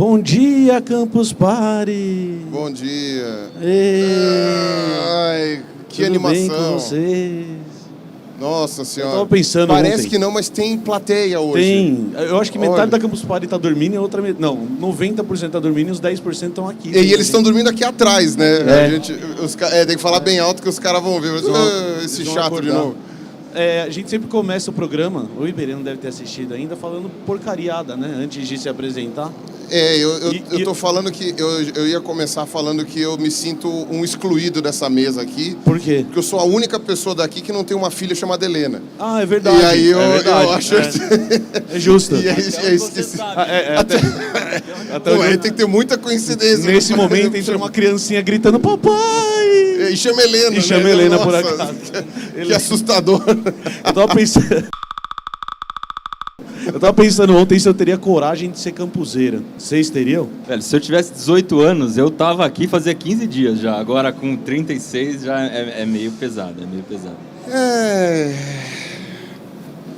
Bom dia, Campus Party! Bom dia! Ei, Ai, que tudo animação! bem com vocês? Nossa senhora! Eu tava pensando Parece ontem. que não, mas tem plateia hoje. Tem. Eu acho que metade Olha. da Campus Party tá dormindo e a outra... Não, 90% tá dormindo e os 10% estão aqui. E eles estão dormindo aqui atrás, né? É. A gente, tem que falar bem alto que os caras vão ver. Mas, esse Eles vão chato de acordar. novo. A gente sempre começa o programa, o Iberê não deve ter assistido ainda, falando porcariada, né? Antes de se apresentar. Eu tô falando que eu ia começar falando que eu me sinto um excluído dessa mesa aqui. Por quê? Porque eu sou a única pessoa daqui que não tem uma filha chamada Helena. Ah, é verdade. E aí eu acho... É justo. E aí esqueci. Até Pô, onde aí eu- tem que ter muita coincidência. Nesse momento entra uma criancinha gritando papai! E chama Helena, E chama né? Helena por Nossa, acaso. Que assustador. Eu tava pensando ontem se eu teria coragem de ser campuseira. Vocês teriam? Velho, se eu tivesse 18 anos, eu tava aqui fazia 15 dias já. Agora com 36 já é meio pesado,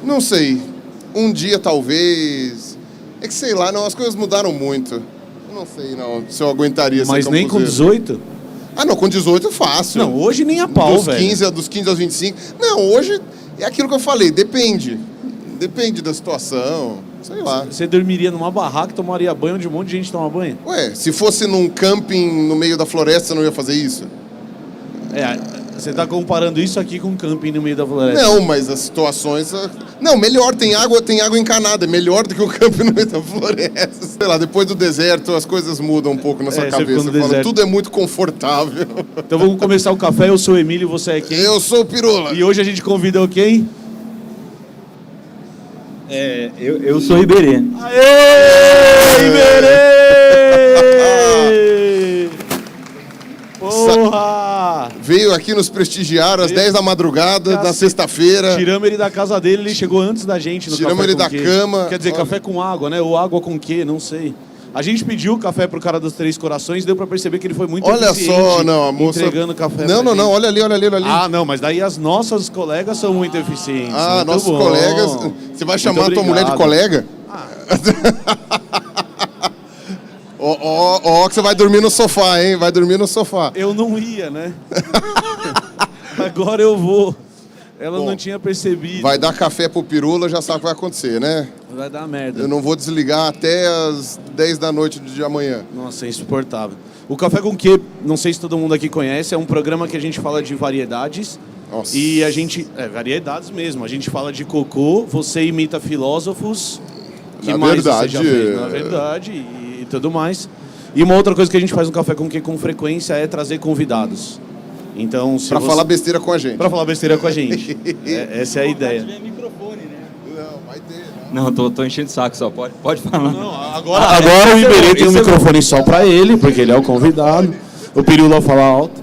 Não sei. Um dia talvez. É que sei lá, não, as coisas mudaram muito. Eu não sei não se eu aguentaria Mas ser nem com campuseiro. 18? Ah, não, com 18 é fácil. Não, hoje nem a pau, dos velho. 15 aos 25. Não, hoje é aquilo que eu falei, depende. Depende da situação, sei lá. Você dormiria numa barraca e tomaria banho onde um monte de gente toma banho? Ué, se fosse num camping no meio da floresta, você não ia fazer isso? Você tá comparando isso aqui com um camping no meio da floresta. Não, mas as situações... Não, melhor, tem água encanada, é melhor do que o camping no meio da floresta. Sei lá, depois do deserto as coisas mudam um pouco na sua você cabeça. ficou no Você fala, deserto. tudo é muito confortável. Então vamos começar o café. Eu sou o Emílio, você é quem? Eu sou o Pirula. E hoje a gente convida o quem? Eu sou Iberê. Aê, Iberê! Porra! Veio aqui nos prestigiar às 10 da madrugada, na Cacete. sexta-feira. Tiramos ele da casa dele, ele chegou antes da gente no Tiramos café ele com da quê? cama. Quer dizer, Olha. café com água, né? Ou água com quê? Não sei. A gente pediu café pro cara dos Três Corações, deu pra perceber que ele foi muito Olha eficiente só, não, a moça... entregando café Não, pra não, não, gente. olha ali. Ah, não, mas daí as nossas colegas são muito eficientes. Ah, Muito nossos bom. colegas... Você vai chamar a tua mulher de obrigado. colega? Ó, que você vai dormir no sofá, hein? Vai dormir no sofá. Eu não ia, né? Agora eu vou. Ela Bom, não tinha percebido. Vai dar café pro Pirula, já sabe o que vai acontecer, né? Vai dar merda. Eu não vou desligar até as 10 da noite de amanhã. Nossa, é insuportável. O Café com Quê, não sei se todo mundo aqui conhece, é um programa que a gente fala de variedades. Nossa. E a gente... variedades mesmo. A gente fala de cocô, você imita filósofos. Que Na mais verdade, você já fez? Na verdade, e tudo mais. E uma outra coisa que a gente faz no Café com Quê com frequência é trazer convidados. Então, se Pra você... falar besteira com a gente. Pra falar besteira com a gente. Essa é a ideia. Não, vai ter, Não, tô enchendo o saco só, pode falar. Não, agora o Iberê tem um microfone só pra ele, porque ele é o convidado. O Pirula fala alto.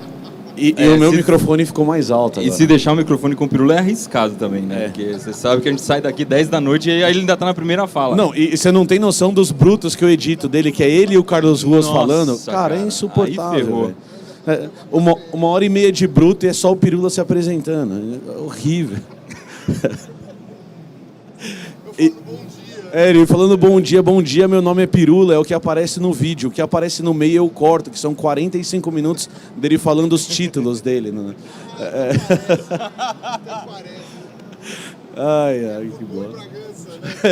E o meu microfone ficou mais alto E agora. se deixar o microfone com o Pirula é arriscado também, né? É. Porque você sabe que a gente sai daqui 10 da noite e aí ele ainda tá na primeira fala. Não, e você não tem noção dos brutos que eu edito dele, que é ele e o Carlos Ruas Nossa, falando. Cara, cara, é aí insuportável. ferrou. Velho. Uma hora e meia de bruto e é só o Pirula se apresentando. É horrível. Ele falando bom dia, meu nome é Pirula, é o que aparece no vídeo. O que aparece no meio eu corto, que são 45 minutos dele falando os títulos dele. Né? Ai, que bom.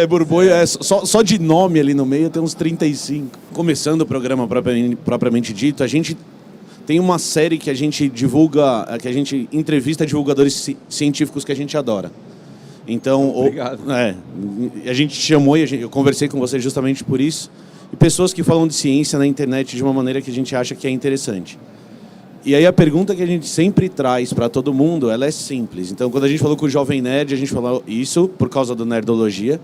Borbolha, só de nome ali no meio tem uns 35. Começando o programa propriamente dito, a gente tem uma série que a gente divulga, que a gente entrevista divulgadores científicos que a gente adora. Então, Obrigado. A gente te chamou e eu conversei com você justamente por isso. E pessoas que falam de ciência na internet de uma maneira que a gente acha que é interessante. E aí a pergunta que a gente sempre traz para todo mundo, ela é simples. Então, quando a gente falou com o Jovem Nerd, a gente falou isso por causa do Nerdologia.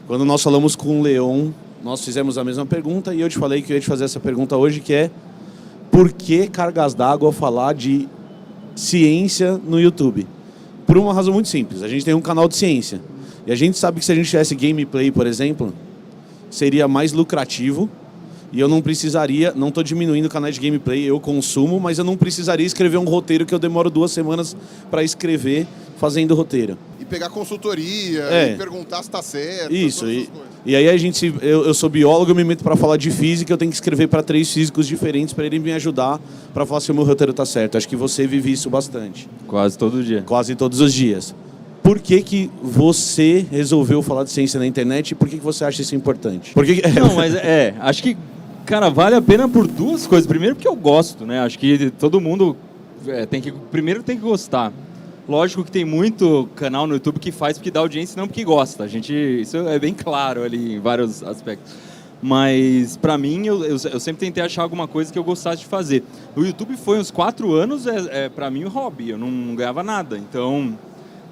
Quando nós falamos com o Leon, nós fizemos a mesma pergunta e eu te falei que eu ia te fazer essa pergunta hoje, que é: por que cargas d'água falar de ciência no YouTube? Por uma razão muito simples. A gente tem um canal de ciência. E a gente sabe que se a gente tivesse gameplay, por exemplo, seria mais lucrativo. E eu não precisaria, não estou diminuindo o canal de gameplay, eu consumo, mas eu não precisaria escrever um roteiro que eu demoro 2 semanas para escrever fazendo roteiro. E pegar consultoria, e perguntar se tá certo. Isso, e aí eu sou biólogo, eu me meto para falar de física, eu tenho que escrever para 3 físicos diferentes para ele me ajudar para falar se o meu roteiro tá certo. Acho que você vive isso bastante. Quase todo dia. Quase todos os dias. Por que você resolveu falar de ciência na internet e por que você acha isso importante? Não, mas acho que, cara, vale a pena por 2 coisas. Primeiro porque eu gosto, né? Acho que todo mundo primeiro tem que gostar. Lógico que tem muito canal no YouTube que faz porque dá audiência e não porque gosta. Isso é bem claro ali em vários aspectos. Mas, pra mim, eu sempre tentei achar alguma coisa que eu gostasse de fazer. O YouTube foi uns 4 anos, pra mim, um hobby. Eu não ganhava nada. Então,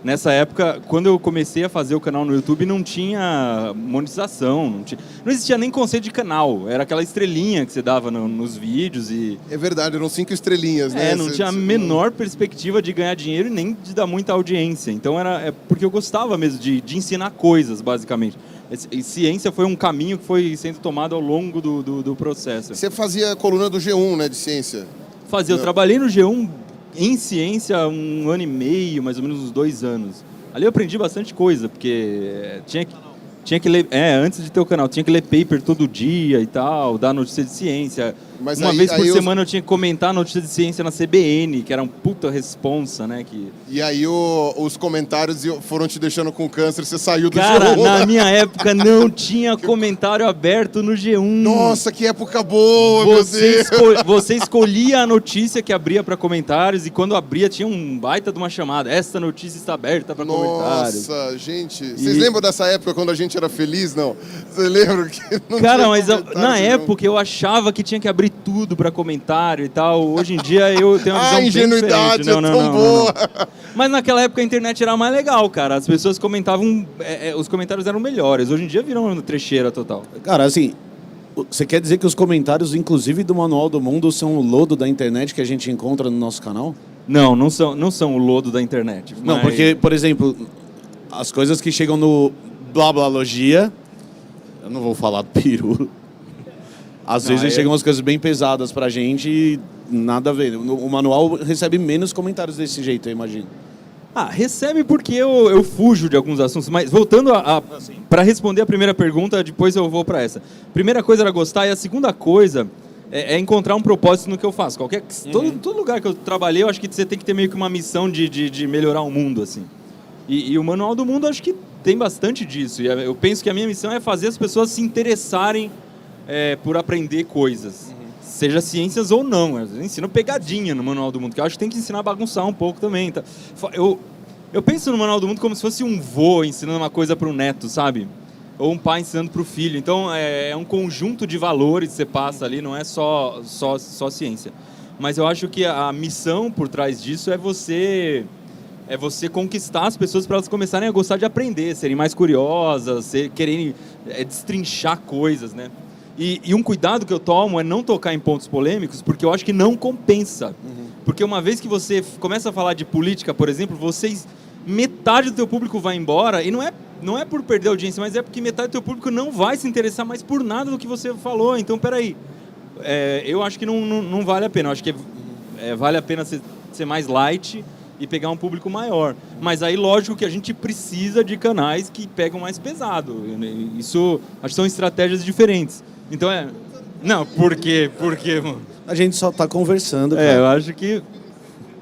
nessa época, quando eu comecei a fazer o canal no YouTube, não tinha monetização. Não existia nem conceito de canal. Era aquela estrelinha que você dava nos vídeos e... É verdade, eram 5 estrelinhas, né? Não tinha a menor perspectiva de ganhar dinheiro e nem de dar muita audiência. Então, porque eu gostava mesmo de ensinar coisas, basicamente. E ciência foi um caminho que foi sendo tomado ao longo do processo. Você fazia a coluna do G1, né, de ciência? Fazia. Eu trabalhei no G1 em ciência 1 ano e meio, mais ou menos uns 2 anos. Ali eu aprendi bastante coisa, porque tinha que ler... antes de ter o canal, tinha que ler paper todo dia e tal, dar notícia de ciência. Mas uma vez por semana eu tinha que comentar a notícia de ciência na CBN, que era um puta responsa, né? E aí os comentários foram te deixando com câncer, você saiu do Cara, G1. na minha época não tinha comentário aberto no G1. Nossa, que época boa, meu Deus! Você escolhia a notícia que abria para comentários e quando abria tinha um baita de uma chamada. Esta notícia está aberta para comentários. Nossa, gente. Vocês lembram dessa época quando a gente era feliz, não? Vocês lembram que não Cara, tinha mas comentário, na época eu achava que tinha que abrir tudo para comentário e tal. Hoje em dia eu tenho uma visão bem ingenuidade diferente. tão boa! Mas naquela época a internet era mais legal, cara. As pessoas comentavam, os comentários eram melhores. Hoje em dia viram uma trecheira total. Cara, assim, você quer dizer que os comentários, inclusive do Manual do Mundo, são o lodo da internet que a gente encontra no nosso canal? Não são o lodo da internet. Não, porque, por exemplo, as coisas que chegam no Blablalogia, eu não vou falar peru. Às vezes chegam umas coisas bem pesadas pra gente e nada a ver. O manual recebe menos comentários desse jeito, eu imagino. Recebe porque eu fujo de alguns assuntos. Mas voltando para responder a primeira pergunta, depois eu vou para essa. Primeira coisa era gostar e a segunda coisa é encontrar um propósito no que eu faço. Todo lugar que eu trabalhei, eu acho que você tem que ter meio que uma missão de melhorar o mundo, assim. E o Manual do Mundo, acho que tem bastante disso. E eu penso que a minha missão é fazer as pessoas se interessarem por aprender coisas. Seja ciências ou não. Eu ensino pegadinha no Manual do Mundo, que eu acho que tem que ensinar a bagunçar um pouco também. Tá? Eu penso no Manual do Mundo como se fosse um vô ensinando uma coisa para o neto, sabe? Ou um pai ensinando para o filho. Então, é um conjunto de valores que você passa ali, não é só ciência. Mas eu acho que a missão por trás disso é você conquistar as pessoas para elas começarem a gostar de aprender, serem mais curiosas, quererem destrinchar coisas, né? E um cuidado que eu tomo é não tocar em pontos polêmicos, porque eu acho que não compensa. Porque uma vez que você começa a falar de política, por exemplo, metade do teu público vai embora, e não é por perder audiência, mas é porque metade do teu público não vai se interessar mais por nada do que você falou. Então, peraí, eu acho que não vale a pena. Eu acho que vale a pena ser mais light e pegar um público maior. Mas aí, lógico que a gente precisa de canais que pegam mais pesado. Isso, acho que são estratégias diferentes. Então Não, por quê? Mano? A gente só tá conversando, cara. Eu acho que...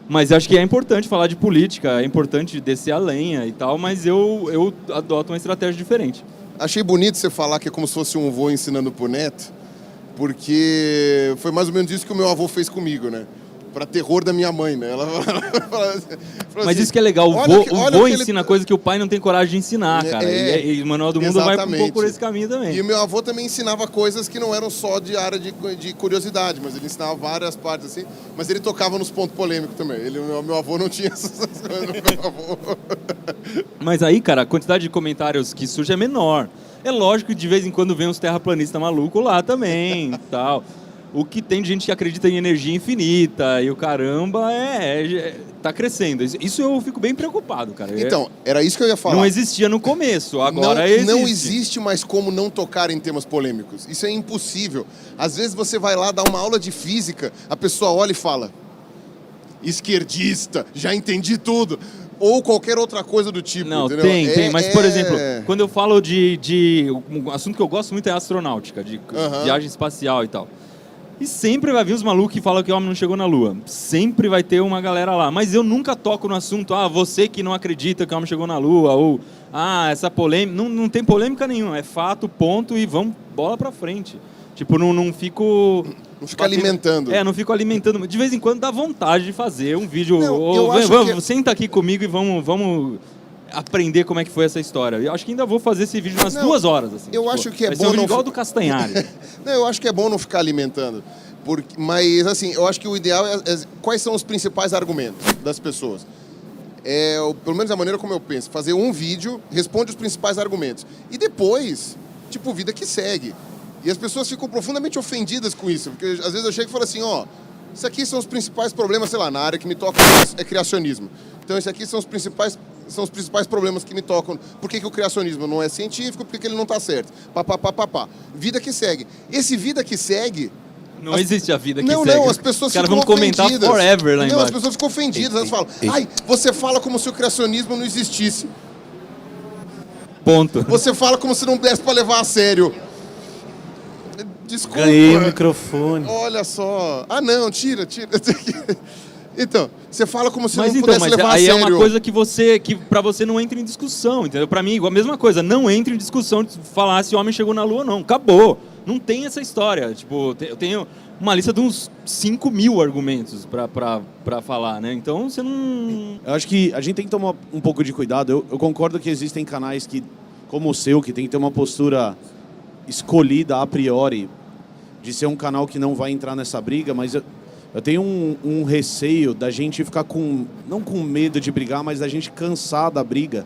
Mas acho que é importante falar de política, é importante descer a lenha e tal, mas eu adoto uma estratégia diferente. Achei bonito você falar que é como se fosse um avô ensinando pro neto, porque foi mais ou menos isso que o meu avô fez comigo, né? Para terror da minha mãe, né? Ela falou mas assim, isso que é legal, o vô ensina coisa que o pai não tem coragem de ensinar, cara. E o Manual do Mundo vai um pouco por esse caminho também. E o meu avô também ensinava coisas que não eram só de área de curiosidade, mas ele ensinava várias partes assim, mas ele tocava nos pontos polêmicos também. Meu avô não tinha essas coisas, meu avô. Mas aí, cara, a quantidade de comentários que surge é menor. É lógico que de vez em quando vem uns terraplanistas malucos lá também e tal. O que tem de gente que acredita em energia infinita e o caramba tá crescendo. Isso eu fico bem preocupado, cara. Então, era isso que eu ia falar. Não existia no começo, agora existe. Não existe mais como não tocar em temas polêmicos. Isso é impossível. Às vezes você vai lá dar uma aula de física, a pessoa olha e fala: esquerdista, já entendi tudo. ou qualquer outra coisa do tipo. Não, entendeu? tem. Mas, por exemplo, quando eu falo um assunto que eu gosto muito é astronáutica, de viagem espacial e tal. E sempre vai vir os malucos que falam que o homem não chegou na Lua. Sempre vai ter uma galera lá. Mas eu nunca toco no assunto, você que não acredita que o homem chegou na Lua, ou, essa polêmica. Não tem polêmica nenhuma, é fato, ponto, e vamos, bola pra frente. Tipo, não fico... Não fica alimentando. Não fico alimentando. De vez em quando dá vontade de fazer um vídeo. Senta aqui comigo e vamos aprender como é que foi essa história. Eu acho que ainda vou fazer esse vídeo umas 2 horas. Assim, eu acho que é vai bom ser um vídeo igual do Castanhari. Não, eu acho que é bom não ficar alimentando. Mas, assim, eu acho que o ideal é quais são os principais argumentos das pessoas. Pelo menos a maneira como eu penso. Fazer um vídeo, responde os principais argumentos. E depois, tipo, vida que segue. E as pessoas ficam profundamente ofendidas com isso. Porque às vezes eu chego e falo assim, isso aqui são os principais problemas, sei lá, na área que me toca é criacionismo. Então, esse aqui são os principais problemas que me tocam. Por que o criacionismo não é científico? Por que ele não está certo? Vida que segue. Esse vida que segue... Não existe a vida que segue. Não, as pessoas ficam ofendidas. Os caras vão comentar forever lá embaixo. Não, as pessoas ficam ofendidas. Elas falam, você fala como se o criacionismo não existisse. Ponto. Você fala como se não desse para levar a sério. Desculpa. Ganhei o microfone. Olha só. Não, tira. Então, você fala como se não pudesse levar a sério. Aí é uma coisa que pra você não entra em discussão, entendeu? Pra mim, a mesma coisa. Não entra em discussão de falar se o homem chegou na Lua ou não. Acabou. Não tem essa história. Tipo, eu tenho uma lista de uns 5.000 argumentos pra falar, né? Então, você não... Eu acho que a gente tem que tomar um pouco de cuidado. Eu concordo que existem canais como o seu, que tem que ter uma postura escolhida a priori de ser um canal que não vai entrar nessa briga, mas eu tenho um receio da gente ficar não com medo de brigar, mas da gente cansar da briga,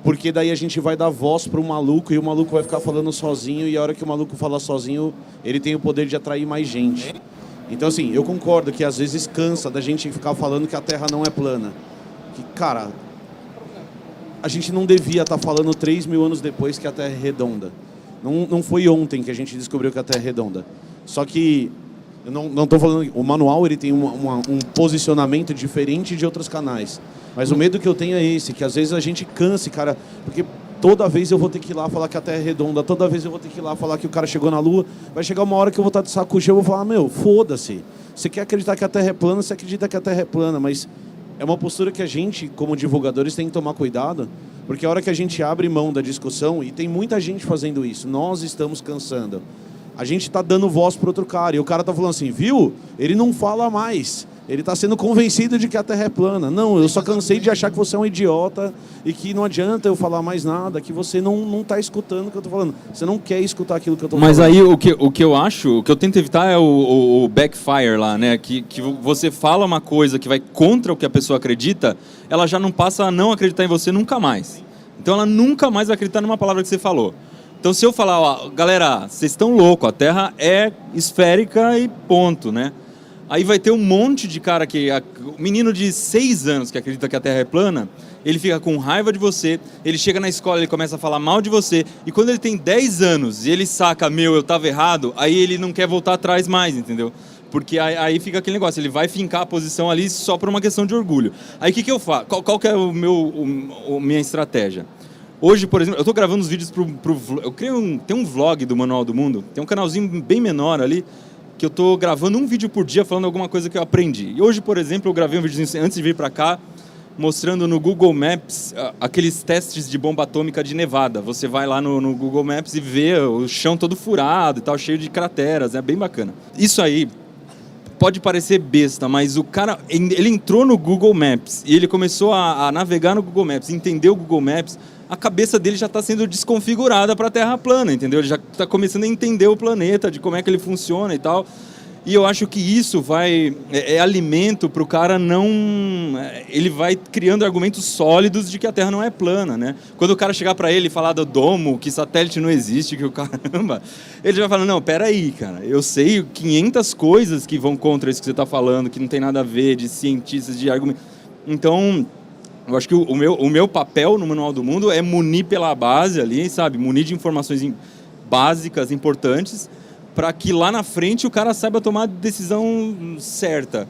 porque daí a gente vai dar voz para o maluco e o maluco vai ficar falando sozinho, e a hora que o maluco fala sozinho, ele tem o poder de atrair mais gente. Então, assim, eu concordo que às vezes cansa da gente ficar falando que a Terra não é plana. Que, cara, a gente não devia estar falando 3.000 anos depois que a Terra é redonda. Não foi ontem que a gente descobriu que a Terra é redonda. Só que, eu não estou falando... O manual ele tem um posicionamento diferente de outros canais. Mas o medo que eu tenho é esse, que às vezes a gente canse, cara, porque toda vez eu vou ter que ir lá falar que a Terra é redonda, toda vez eu vou ter que ir lá falar que o cara chegou na Lua, vai chegar uma hora que eu vou estar de saco cheio, eu vou falar, foda-se. Você quer acreditar que a Terra é plana, você acredita que a Terra é plana, mas é uma postura que a gente, como divulgadores, tem que tomar cuidado, porque a hora que a gente abre mão da discussão, e tem muita gente fazendo isso, nós estamos cansando. A gente está dando voz para outro cara, e o cara está falando assim, viu? Ele não fala mais. Ele está sendo convencido de que a Terra é plana. Não, eu só cansei de achar que você é um idiota e que não adianta eu falar mais nada, que você não está escutando o que eu estou falando. Você não quer escutar aquilo que eu estou falando. Mas aí o que eu acho, o que eu tento evitar é o backfire lá, né? Que você fala uma coisa que vai contra o que a pessoa acredita, ela já não passa a não acreditar em você nunca mais. Então ela nunca mais vai acreditar numa palavra que você falou. Então se eu falar, galera, vocês estão loucos, a Terra é esférica e ponto, né? Aí vai ter um monte de cara o menino de 6 anos que acredita que a Terra é plana, ele fica com raiva de você, ele chega na escola, ele começa a falar mal de você, e quando ele tem 10 anos e ele saca, eu tava errado, aí ele não quer voltar atrás mais, entendeu? Porque aí fica aquele negócio, ele vai fincar a posição ali só por uma questão de orgulho. Aí o que eu faço? Qual que é minha estratégia? Hoje, por exemplo, eu estou gravando os vídeos eu tem um vlog do Manual do Mundo, tem um canalzinho bem menor ali, que eu estou gravando um vídeo por dia falando alguma coisa que eu aprendi. E hoje, por exemplo, eu gravei um vídeo antes de vir para cá, mostrando no Google Maps aqueles testes de bomba atômica de Nevada. Você vai lá no Google Maps e vê o chão todo furado e tal, cheio de crateras, é bem bacana. Isso aí pode parecer besta, mas o cara, ele entrou no Google Maps e ele começou a navegar no Google Maps, entender o Google Maps, a cabeça dele já está sendo desconfigurada para a Terra plana, entendeu? Ele já está começando a entender o planeta, de como é que ele funciona e tal. E eu acho que isso é alimento para o cara não... Ele vai criando argumentos sólidos de que a Terra não é plana, né? Quando o cara chegar para ele e falar do domo, que satélite não existe, que o caramba... Ele já vai falar, não, peraí, cara, eu sei 500 coisas que vão contra isso que você está falando, que não tem nada a ver, de cientistas, de argumentos... Então... Eu acho que o meu papel no Manual do Mundo é munir pela base ali, sabe? Munir de informações básicas, importantes, para que lá na frente o cara saiba tomar a decisão certa.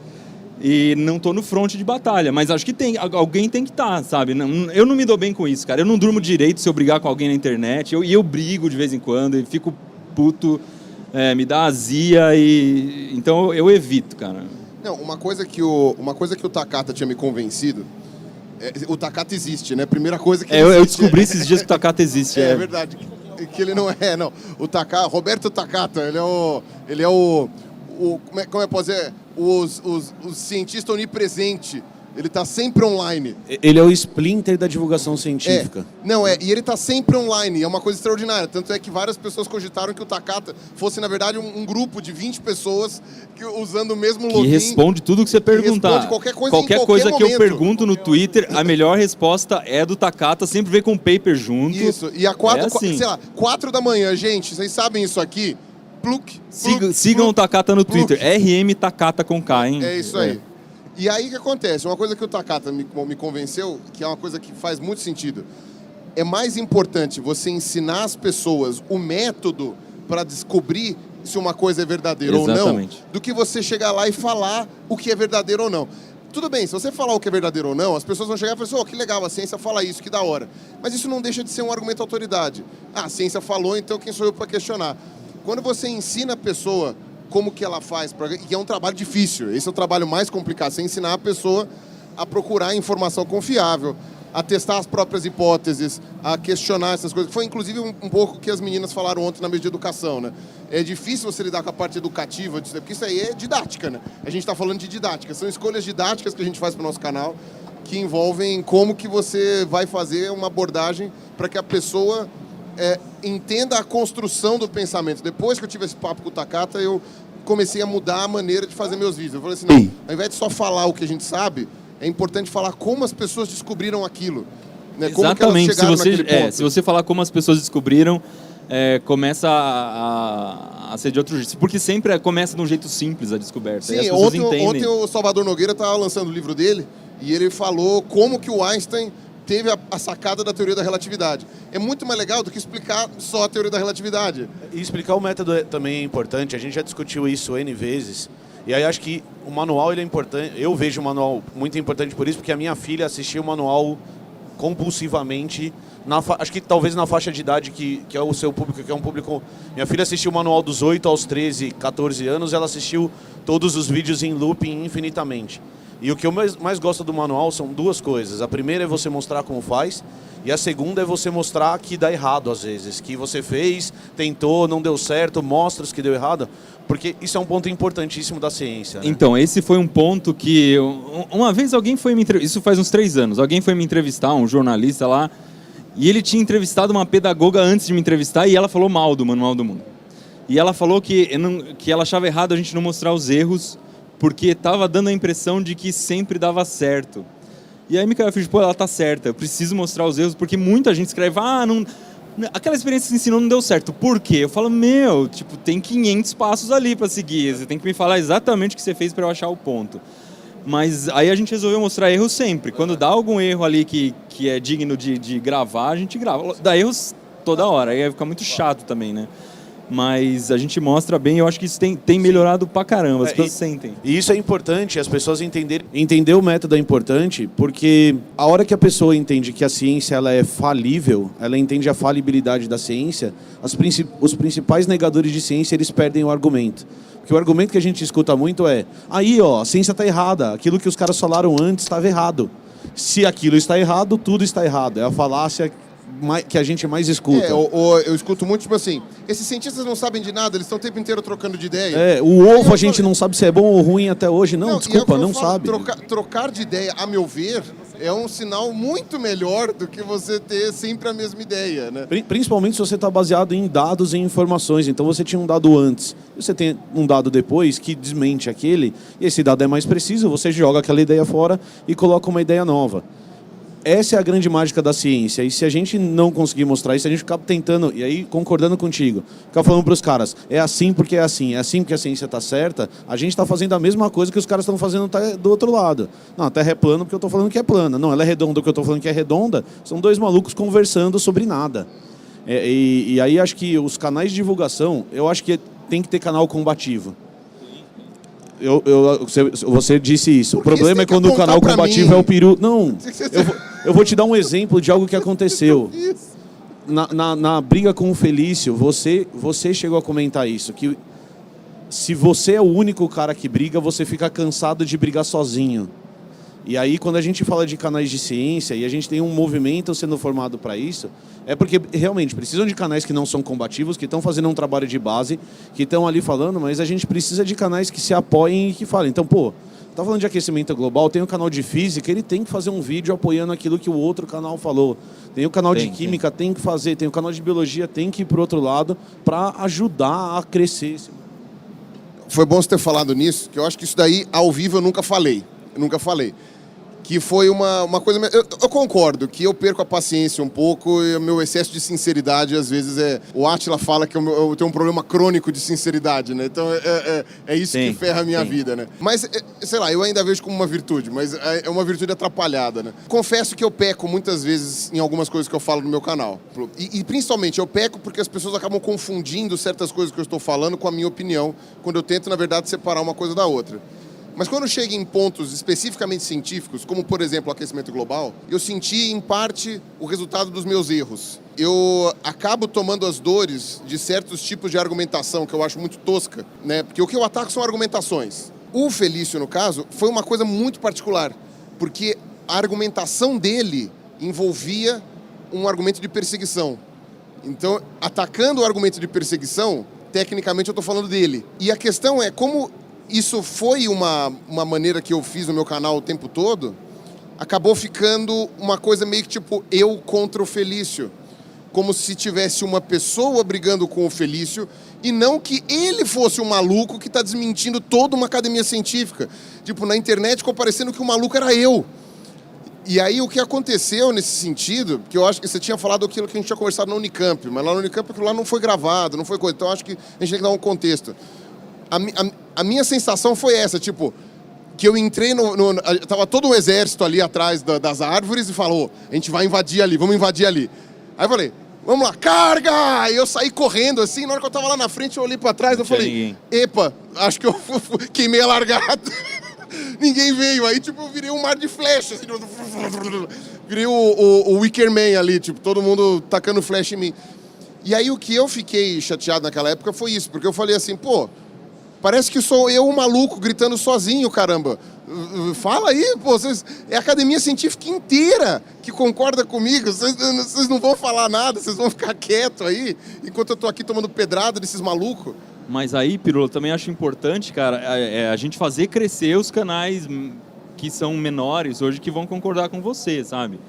E não tô no fronte de batalha, mas acho que alguém tem que estar, sabe? Eu não me dou bem com isso, cara. Eu não durmo direito se eu brigar com alguém na internet. Eu brigo de vez em quando e fico puto, me dá azia então eu evito, cara. Não, uma coisa que o Takata tinha me convencido, o Takata existe, né? Primeira coisa que eu descobri esses dias que o Takata existe. É verdade, que ele não é, não. O Takata, Roberto Takata, ele é o como é que pode dizer? O cientista onipresente. Ele está sempre online. Ele é o Splinter da divulgação científica. E ele está sempre online, é uma coisa extraordinária. Tanto é que várias pessoas cogitaram que o Takata fosse, na verdade, um grupo de 20 pessoas usando o mesmo login. Que responde tudo que você perguntar. Responde qualquer coisa qualquer coisa momento. Que eu pergunto no Twitter, a melhor resposta é do Takata, sempre vem com um paper junto. Isso, e a 4 da manhã, gente, vocês sabem isso aqui? Sigam o Takata no Twitter, RM Takata com K, hein? É isso aí. E aí o que acontece? Uma coisa que o Takata me convenceu, que é uma coisa que faz muito sentido. É mais importante você ensinar as pessoas o método para descobrir se uma coisa é verdadeira ou não, do que você chegar lá e falar o que é verdadeiro ou não. Tudo bem, se você falar o que é verdadeiro ou não, as pessoas vão chegar e falar assim, que legal, a ciência fala isso, que da hora. Mas isso não deixa de ser um argumento de autoridade. A ciência falou, então quem sou eu para questionar? Quando você ensina a pessoa como que ela faz, que é um trabalho difícil, esse é o trabalho mais complicado, você ensinar a pessoa a procurar informação confiável, a testar as próprias hipóteses, a questionar essas coisas. Foi inclusive um pouco que as meninas falaram ontem na mesa de educação, né? É difícil você lidar com a parte educativa, porque isso aí é didática, né? A gente está falando de didática, são escolhas didáticas que a gente faz para o nosso canal, que envolvem como que você vai fazer uma abordagem para que a pessoa entenda a construção do pensamento. Depois que eu tive esse papo com o Takata, eu comecei a mudar a maneira de fazer meus vídeos. Eu falei assim, não, ao invés de só falar o que a gente sabe, é importante falar como as pessoas descobriram aquilo. Né? Exatamente. Como que elas chegaram naquele ponto. Se você falar como as pessoas descobriram, começa a ser de outro jeito. Porque sempre começa de um jeito simples a descoberta. Sim, ontem o Salvador Nogueira estava lançando o livro dele e ele falou como que o Einstein teve a sacada da teoria da relatividade. É muito mais legal do que explicar só a teoria da relatividade. E explicar o método também é importante. A gente já discutiu isso N vezes. E aí acho que o manual ele é importante. Eu vejo o manual muito importante por isso, porque a minha filha assistiu o manual compulsivamente. Acho que talvez na faixa de idade que é o seu público, que é um público... Minha filha assistiu o manual dos 8 aos 13, 14 anos. Ela assistiu todos os vídeos em looping infinitamente. E o que eu mais gosto do manual são duas coisas. A primeira é você mostrar como faz, e a segunda é você mostrar que dá errado às vezes. Que você fez, tentou, não deu certo, mostra os que deu errado, porque isso é um ponto importantíssimo da ciência. Né? Então, esse foi um ponto que... Uma vez alguém foi me entrevistar, isso faz uns 3 anos, alguém foi me entrevistar, um jornalista lá, e ele tinha entrevistado uma pedagoga antes de me entrevistar, e ela falou mal do Manual do Mundo. E ela falou que ela achava errado a gente não mostrar os erros, porque estava dando a impressão de que sempre dava certo. E aí, Micael, eu falei, ela tá certa, eu preciso mostrar os erros, porque muita gente escreve, aquela experiência que você ensinou não deu certo. Por quê? Eu falo, tem 500 passos ali para seguir, você tem que me falar exatamente o que você fez para eu achar o ponto. Mas aí a gente resolveu mostrar erros sempre. Quando dá algum erro ali que é digno de gravar, a gente grava. Dá erros toda hora, aí fica muito chato também, né? Mas a gente mostra bem, eu acho que isso tem melhorado pra caramba, as pessoas sentem. E isso é importante, as pessoas entenderem. Entender o método é importante, porque a hora que a pessoa entende que a ciência ela é falível, ela entende a falibilidade da ciência, os principais negadores de ciência, eles perdem o argumento. Porque o argumento que a gente escuta muito é, a ciência está errada, aquilo que os caras falaram antes estava errado. Se aquilo está errado, tudo está errado. É a falácia que a gente mais escuta. Eu escuto muito, tipo assim, esses cientistas não sabem de nada, eles estão o tempo inteiro trocando de ideia. O ovo a gente não sabe se é bom ou ruim até hoje. Não, desculpa, não sabe. Trocar de ideia, a meu ver, é um sinal muito melhor do que você ter sempre a mesma ideia, né? Principalmente se você está baseado em dados e informações. Então você tinha um dado antes, você tem um dado depois que desmente aquele, e esse dado é mais preciso, você joga aquela ideia fora e coloca uma ideia nova. Essa é a grande mágica da ciência. E se a gente não conseguir mostrar isso, a gente ficar tentando, e aí concordando contigo, ficar falando para os caras, é assim porque a ciência está certa, a gente está fazendo a mesma coisa que os caras estão fazendo do outro lado. Não, a Terra é plana porque eu estou falando que é plana. Não, ela é redonda porque eu estou falando que é redonda. São dois malucos conversando sobre nada. E aí acho que os canais de divulgação, eu acho que tem que ter canal combativo. Você disse isso. O Por que problema você é tem quando que o canal apontar pra combativo mim? é o peru. Não, Você- eu vou te dar um exemplo de algo que aconteceu. Isso. Na briga com o Felício, você chegou a comentar isso, que se você é o único cara que briga, você fica cansado de brigar sozinho. E aí, quando a gente fala de canais de ciência e a gente tem um movimento sendo formado para isso, é porque realmente precisam de canais que não são combativos, que estão fazendo um trabalho de base, que estão ali falando, mas a gente precisa de canais que se apoiem e que falem. Então, pô, tá falando de aquecimento global, tem o canal de física, ele tem que fazer um vídeo apoiando aquilo que o outro canal falou. Tem o canal de química, tem que fazer. Tem o canal de biologia, tem que ir pro outro lado para ajudar a crescer. Foi bom você ter falado nisso, que eu acho que isso daí, ao vivo, eu nunca falei. Que foi uma coisa... Eu concordo que eu perco a paciência um pouco e o meu excesso de sinceridade, às vezes, O Átila fala que eu tenho um problema crônico de sinceridade, né? Então, é isso que ferra a minha vida, né? Mas, sei lá, eu ainda vejo como uma virtude, mas é uma virtude atrapalhada, né? Confesso que eu peco muitas vezes em algumas coisas que eu falo no meu canal. E principalmente, eu peco porque as pessoas acabam confundindo certas coisas que eu estou falando com a minha opinião, quando eu tento, na verdade, separar uma coisa da outra. Mas quando chega em pontos especificamente científicos, como, por exemplo, o aquecimento global, eu senti, em parte, o resultado dos meus erros. Eu acabo tomando as dores de certos tipos de argumentação que eu acho muito tosca, né? Porque o que eu ataco são argumentações. O Felício, no caso, foi uma coisa muito particular, porque a argumentação dele envolvia um argumento de perseguição. Então, atacando o argumento de perseguição, tecnicamente eu estou falando dele. E a questão é como... Isso foi uma maneira que eu fiz no meu canal o tempo todo, acabou ficando uma coisa meio que tipo eu contra o Felício. Como se tivesse uma pessoa brigando com o Felício e não que ele fosse um maluco que está desmentindo toda uma academia científica. Tipo, na internet ficou parecendo que o maluco era eu. E aí o que aconteceu nesse sentido, que eu acho que você tinha falado aquilo que a gente tinha conversado na Unicamp, mas lá na Unicamp aquilo lá não foi gravado, não foi coisa. Então eu acho que a gente tem que dar um contexto. A minha sensação foi essa, tipo, que eu entrei tava todo o exército ali atrás das árvores e falou, a gente vai invadir ali, vamos invadir ali. Aí eu falei, vamos lá, carga! E eu saí correndo assim, na hora que eu tava lá na frente, eu olhei pra trás e falei, epa, acho que eu queimei a largada. Ninguém veio, aí tipo, eu virei um mar de flechas, assim, virei o Wickerman ali, tipo, todo mundo tacando flecha em mim. E aí o que eu fiquei chateado naquela época foi isso, porque eu falei assim, pô, parece que sou eu um maluco gritando sozinho, caramba. Fala aí, pô. É a academia científica inteira que concorda comigo. Vocês não vão falar nada, vocês vão ficar quietos aí, enquanto eu tô aqui tomando pedrada desses malucos. Mas aí, Pirula, eu também acho importante, cara, a gente fazer crescer os canais que são menores hoje que vão concordar com você, sabe?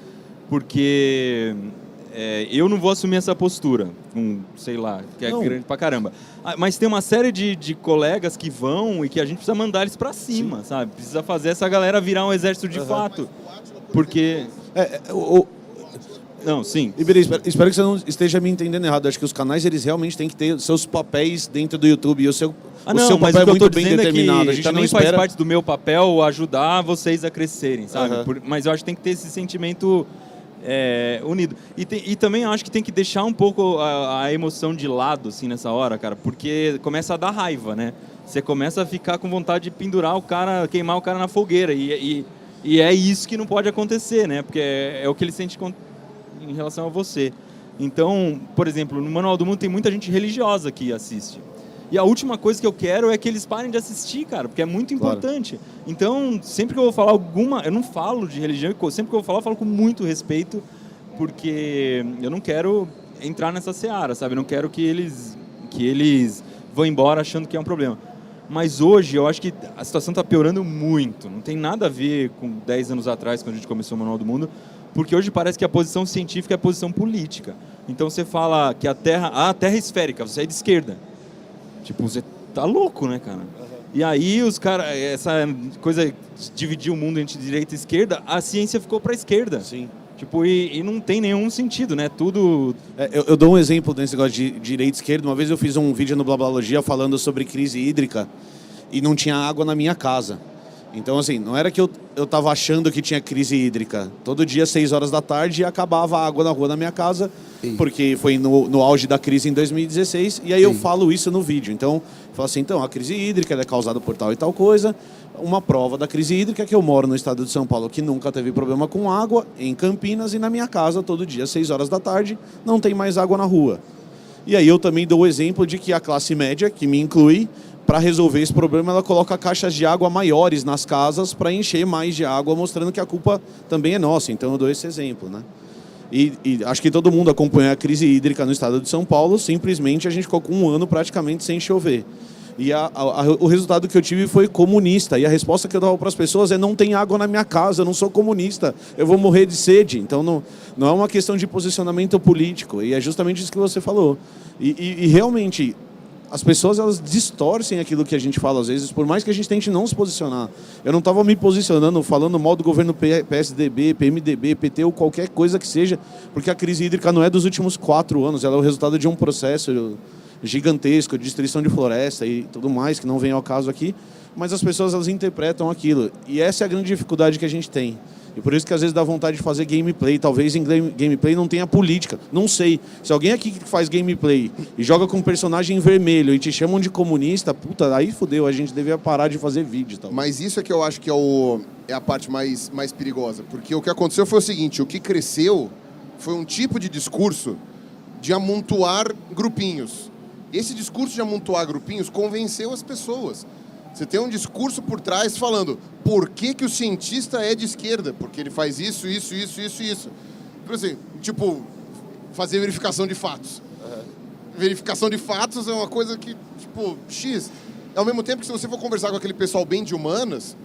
Porque... eu não vou assumir essa postura, sei lá, que é grande pra caramba. Mas tem uma série de colegas que vão e que a gente precisa mandar eles pra cima, sim, sabe? Precisa fazer essa galera virar um exército de fato. Porque... Não, sim. Iberê, espero que você não esteja me entendendo errado. Acho que os canais, eles realmente têm que ter seus papéis dentro do YouTube. E o seu mas papel o que é muito bem determinado. A gente também faz parte do meu papel ajudar vocês a crescerem, sabe? Mas eu acho que tem que ter esse sentimento... unido. E também acho que tem que deixar um pouco a emoção de lado, assim, nessa hora, cara, porque começa a dar raiva, né? Você começa a ficar com vontade de pendurar o cara, queimar o cara na fogueira, e é isso que não pode acontecer, né? Porque é o que ele sente em relação a você. Então, por exemplo, no Manual do Mundo tem muita gente religiosa que assiste. E a última coisa que eu quero é que eles parem de assistir, cara, porque é muito importante. Claro. Então, sempre que eu vou falar eu não falo de religião, sempre que eu vou falar, eu falo com muito respeito, porque eu não quero entrar nessa seara, sabe? Eu não quero que eles vão embora achando que é um problema. Mas hoje, eu acho que a situação está piorando muito. Não tem nada a ver com 10 anos atrás, quando a gente começou o Manual do Mundo, porque hoje parece que a posição científica é a posição política. Então, você fala que a Terra é esférica, você é de esquerda. Tipo, você tá louco, né, cara? E aí os caras, essa coisa de dividir o mundo entre direita e esquerda, a ciência ficou pra esquerda. Sim. Tipo, e não tem nenhum sentido, né? Tudo... Eu dou um exemplo desse negócio de direita e esquerda. Uma vez eu fiz um vídeo no Blablalogia falando sobre crise hídrica e não tinha água na minha casa. Então, assim, não era que eu tava achando que tinha crise hídrica. Todo dia, 6 horas da tarde, acabava a água na rua da minha casa, porque foi no auge da crise em 2016, e aí eu falo isso no vídeo. Então, eu falo assim, então, a crise hídrica ela é causada por tal e tal coisa. Uma prova da crise hídrica é que eu moro no estado de São Paulo, que nunca teve problema com água, em Campinas, e na minha casa, todo dia, 6 horas da tarde, não tem mais água na rua. E aí eu também dou o exemplo de que a classe média, que me inclui, para resolver esse problema, ela coloca caixas de água maiores nas casas para encher mais de água, mostrando que a culpa também é nossa. Então eu dou esse exemplo, né? E acho que todo mundo acompanhou a crise hídrica no estado de São Paulo, simplesmente a gente ficou com 1 ano praticamente sem chover. E o resultado que eu tive foi comunista. E a resposta que eu dava para as pessoas é: não tem água na minha casa, eu não sou comunista, eu vou morrer de sede. Então não é uma questão de posicionamento político. E é justamente isso que você falou. E realmente, as pessoas elas distorcem aquilo que a gente fala às vezes, por mais que a gente tente não se posicionar. Eu não estava me posicionando, falando mal do governo PSDB, PMDB, PT ou qualquer coisa que seja, porque a crise hídrica não é dos últimos 4 anos, ela é o resultado de um processo gigantesco de destruição de floresta e tudo mais, que não vem ao caso aqui, mas as pessoas elas interpretam aquilo. E essa é a grande dificuldade que a gente tem. E por isso que às vezes dá vontade de fazer gameplay. Talvez em gameplay não tenha política. Não sei. Se alguém aqui que faz gameplay e joga com um personagem vermelho e te chamam de comunista, puta, aí fudeu. A gente devia parar de fazer vídeo. Tal. Mas isso é que eu acho que é a parte mais perigosa. Porque o que aconteceu foi o seguinte: o que cresceu foi um tipo de discurso de amontoar grupinhos. Esse discurso de amontoar grupinhos convenceu as pessoas. Você tem um discurso por trás falando por que o cientista é de esquerda, porque ele faz isso. Então, assim, tipo, fazer verificação de fatos. Verificação de fatos é uma coisa que, tipo, X. Ao mesmo tempo que se você for conversar com aquele pessoal bem de humanas,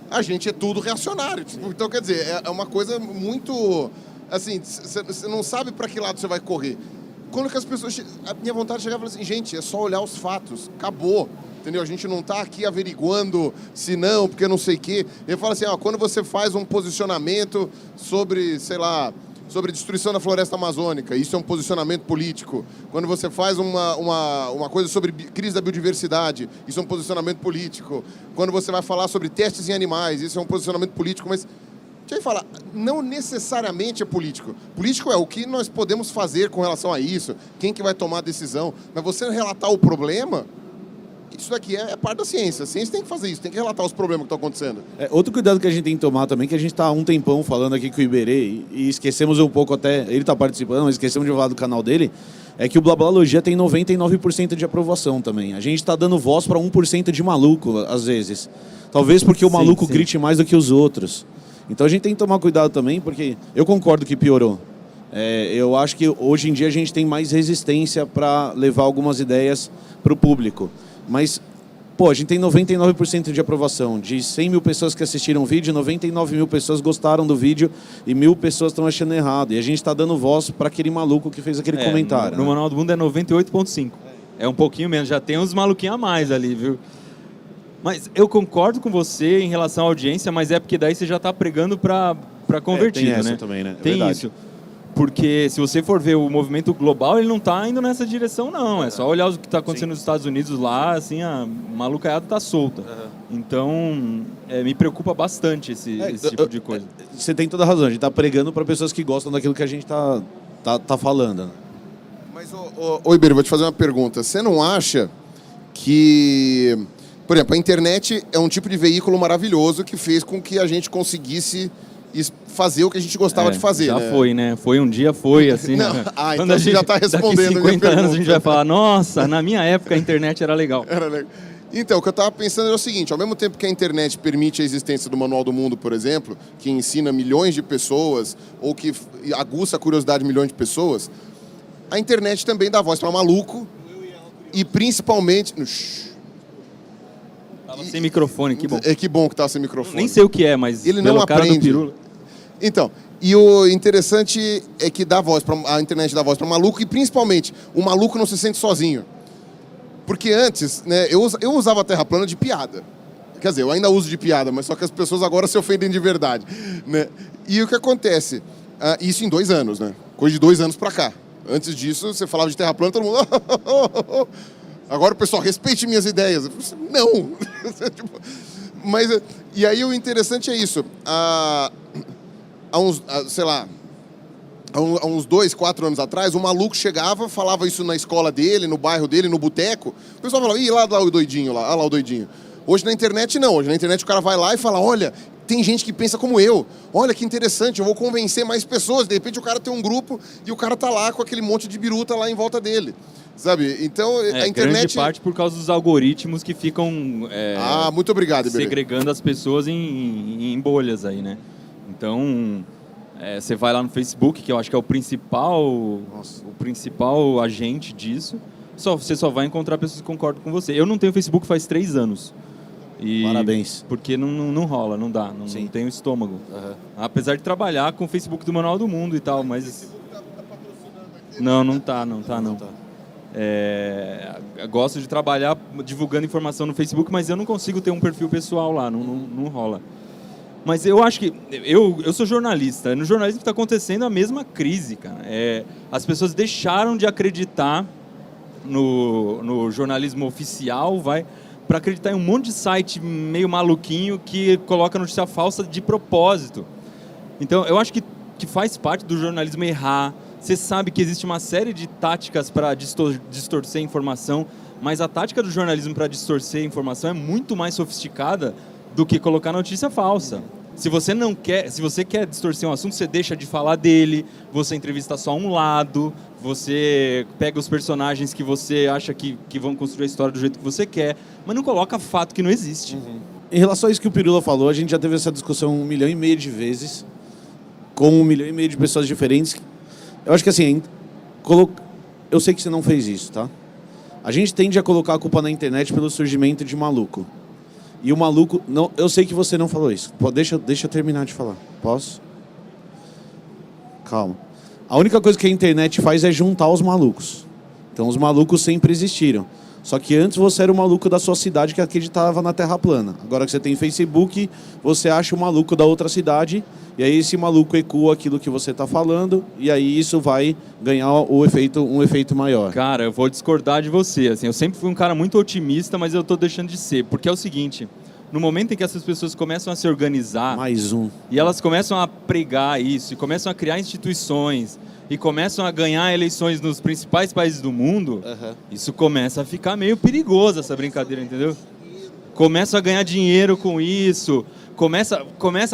a gente é tudo reacionário. Tipo, então, quer dizer, é uma coisa muito... Assim, você não sabe para que lado você vai correr. Quando que as pessoas... A minha vontade de chegar e falar assim, gente, é só olhar os fatos, acabou, entendeu? A gente não está aqui averiguando se não, porque não sei o quê. Eu falo assim, quando você faz um posicionamento sobre, sei lá, sobre destruição da floresta amazônica, isso é um posicionamento político. Quando você faz uma coisa sobre crise da biodiversidade, isso é um posicionamento político. Quando você vai falar sobre testes em animais, isso é um posicionamento político, mas... Deixa eu falar, não necessariamente é político. Político é o que nós podemos fazer com relação a isso, quem que vai tomar a decisão. Mas você relatar o problema, isso daqui é parte da ciência. A ciência tem que fazer isso, tem que relatar os problemas que estão acontecendo. Outro cuidado que a gente tem que tomar também, que a gente está há um tempão falando aqui com o Iberê, e esquecemos um pouco até, ele está participando, mas esquecemos de falar do canal dele, é que o Blablalogia tem 99% de aprovação também. A gente está dando voz para 1% de maluco, às vezes. Talvez porque o maluco grite mais do que os outros. Então a gente tem que tomar cuidado também, porque eu concordo que piorou. Eu acho que hoje em dia a gente tem mais resistência para levar algumas ideias para o público. Mas, a gente tem 99% de aprovação. De 100 mil pessoas que assistiram o vídeo, 99 mil pessoas gostaram do vídeo e 1.000 pessoas estão achando errado. E a gente está dando voz para aquele maluco que fez aquele comentário. No Manual do Mundo é 98,5. É um pouquinho menos, já tem uns maluquinhos a mais ali, viu? Mas eu concordo com você em relação à audiência, mas é porque daí você já está pregando para convertido, tem essa né? também, né? Tem verdade. isso. Porque se você for ver o movimento global, ele não está indo nessa direção, não. É só olhar o que está acontecendo nos Estados Unidos lá, assim, a malucaiada está solta. Então, me preocupa bastante esse tipo de coisa. Você tem toda a razão. A gente está pregando para pessoas que gostam daquilo que a gente tá falando. Né? Mas, Iberê, vou te fazer uma pergunta. Você não acha que... Por exemplo, a internet é um tipo de veículo maravilhoso que fez com que a gente conseguisse fazer o que a gente gostava de fazer, já né? Foi, né? Foi um dia, foi, assim. Não, né? então a gente já está respondendo. Daqui 50 anos a gente vai falar, nossa, na minha época a internet era legal. Era legal. Então, o que eu estava pensando é o seguinte, ao mesmo tempo que a internet permite a existência do Manual do Mundo, por exemplo, que ensina milhões de pessoas, ou que aguça a curiosidade de milhões de pessoas, a internet também dá voz para maluco, e principalmente... Tava sem microfone, que bom. Que bom que tava sem microfone. Nem sei o que é, mas ele não cara aprende. Do Pirula. Então, e o interessante é que a internet dá voz para maluco, e principalmente, o maluco não se sente sozinho. Porque antes, né, eu usava a Terra plana de piada. Quer dizer, eu ainda uso de piada, mas só que as pessoas agora se ofendem de verdade. Né? E o que acontece? Isso em 2 anos, né? Coisa de 2 anos para cá. Antes disso, você falava de Terra plana, todo mundo... Agora o pessoal, respeite minhas ideias. Eu falei, não. Mas, e aí o interessante é isso. Há uns 2, 4 anos atrás, um maluco chegava, falava isso na escola dele, no bairro dele, no boteco. O pessoal falava, ih, lá o doidinho, olha lá o doidinho. Hoje na internet não, hoje na internet o cara vai lá e fala, olha, tem gente que pensa como eu, olha que interessante, eu vou convencer mais pessoas. De repente o cara tem um grupo e o cara tá lá com aquele monte de biruta lá em volta dele, sabe? Então a internet... grande parte por causa dos algoritmos que ficam muito obrigado, Iberê. segregando as pessoas em bolhas aí, né? Então... você vai lá no Facebook, que eu acho que é o principal agente disso, você só vai encontrar pessoas que concordam com você. Eu não tenho Facebook faz 3 anos. Parabéns. Porque não rola, não dá, não tenho estômago. Uhum. Apesar de trabalhar com o Facebook do Manual do Mundo e tal, mas... Não tá. Gosto de trabalhar divulgando informação no Facebook, mas eu não consigo ter um perfil pessoal lá, não rola. Mas eu acho que... Eu sou jornalista. No jornalismo está acontecendo a mesma crise, cara. As pessoas deixaram de acreditar no jornalismo oficial, para acreditar em um monte de site meio maluquinho que coloca notícia falsa de propósito. Então, eu acho que faz parte do jornalismo errar. Você sabe que existe uma série de táticas para distorcer a informação, mas a tática do jornalismo para distorcer a informação é muito mais sofisticada do que colocar notícia falsa. Se você quer distorcer um assunto, você deixa de falar dele, você entrevista só um lado, você pega os personagens que você acha que vão construir a história do jeito que você quer, mas não coloca fato que não existe. Uhum. Em relação a isso que o Pirula falou, a gente já teve essa discussão 1,5 milhão de vezes, com 1,5 milhão de pessoas diferentes. Eu acho que assim, eu sei que você não fez isso, tá? A gente tende a colocar a culpa na internet pelo surgimento de maluco. E o maluco... Não, eu sei que você não falou isso. Deixa eu terminar de falar. Posso? Calma. A única coisa que a internet faz é juntar os malucos. Então os malucos sempre existiram. Só que antes você era o maluco da sua cidade que acreditava na Terra plana. Agora que você tem Facebook, você acha o maluco da outra cidade. E aí esse maluco ecoa aquilo que você está falando. E aí isso vai ganhar um efeito maior. Cara, eu vou discordar de você. Assim, eu sempre fui um cara muito otimista, mas eu estou deixando de ser. Porque é o seguinte, no momento em que essas pessoas começam a se organizar... Mais um. E elas começam a pregar isso, e começam a criar instituições, e começam a ganhar eleições nos principais países do mundo, isso começa a ficar meio perigoso, essa brincadeira, entendeu? Começa a ganhar dinheiro com isso, começa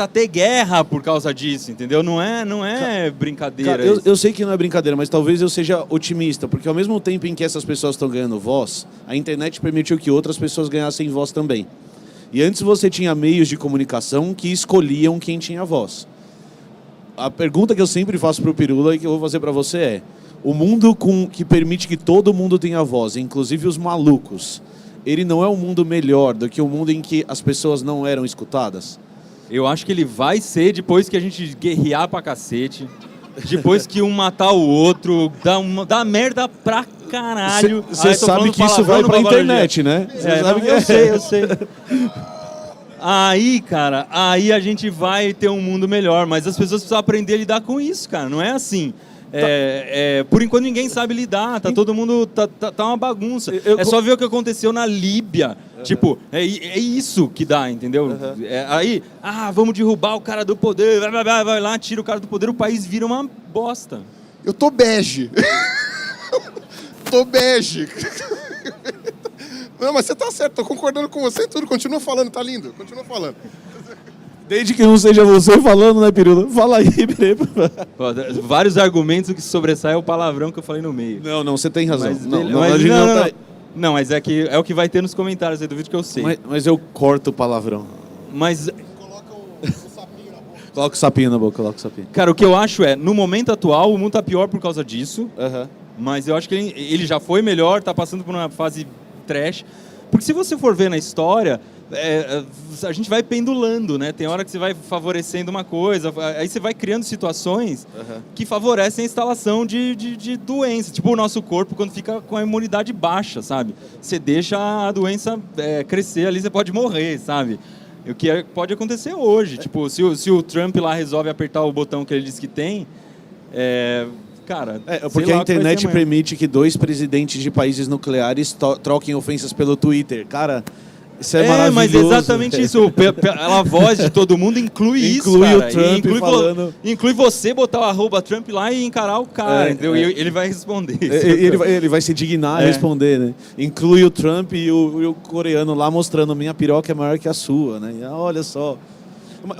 a ter guerra por causa disso, entendeu? Não é brincadeira. Cara, eu sei que não é brincadeira, mas talvez eu seja otimista, porque ao mesmo tempo em que essas pessoas estão ganhando voz, a internet permitiu que outras pessoas ganhassem voz também. E antes você tinha meios de comunicação que escolhiam quem tinha voz. A pergunta que eu sempre faço para o Pirula e que eu vou fazer para você é: o mundo que permite que todo mundo tenha voz, inclusive os malucos, ele não é um mundo melhor do que o mundo em que as pessoas não eram escutadas? Eu acho que ele vai ser depois que a gente guerrear pra cacete, depois que um matar o outro, dá merda pra caralho. Você sabe que isso vai pra internet, né? Eu sei. Aí, cara, a gente vai ter um mundo melhor, mas as pessoas precisam aprender a lidar com isso, cara. Não é assim. Por enquanto ninguém sabe lidar, todo mundo tá uma bagunça. É só ver o que aconteceu na Líbia. Tipo, é isso que dá, entendeu? Aí, vamos derrubar o cara do poder, vai lá, tira o cara do poder, o país vira uma bosta. Eu tô bege. Não, mas você tá certo, tô concordando com você e tudo. Continua falando, tá lindo. Continua falando. Desde que não seja você falando, né, Pirula? Fala aí, Pirê. Vários argumentos, o que sobressai é o palavrão que eu falei no meio. Não, você tem razão. Não, mas é o que vai ter nos comentários aí do vídeo que eu sei. Mas eu corto o palavrão. Mas... Coloca o sapinho na boca, coloca o sapinho. Cara, o que eu acho no momento atual, o mundo tá pior por causa disso. Mas eu acho que ele já foi melhor, tá passando por uma fase trash. Porque se você for ver na história, a gente vai pendulando, né? Tem hora que você vai favorecendo uma coisa, aí você vai criando situações que favorecem a instalação de doença. Tipo o nosso corpo quando fica com a imunidade baixa, sabe? Você deixa a doença crescer ali, você pode morrer, sabe? O que pode acontecer hoje. Tipo, se o Trump lá resolve apertar o botão que ele diz que tem... Cara, porque a internet permite que 2 presidentes de países nucleares troquem ofensas pelo Twitter. Cara, Isso é maravilhoso. Mas exatamente isso. A voz de todo mundo inclui isso, cara. O Trump falando... Inclui você botar o @Trump lá e encarar o cara, entendeu? E ele vai responder. Ele vai se dignar a responder, né? Inclui o Trump e o coreano lá mostrando minha piroca é maior que a sua, né? E, olha só.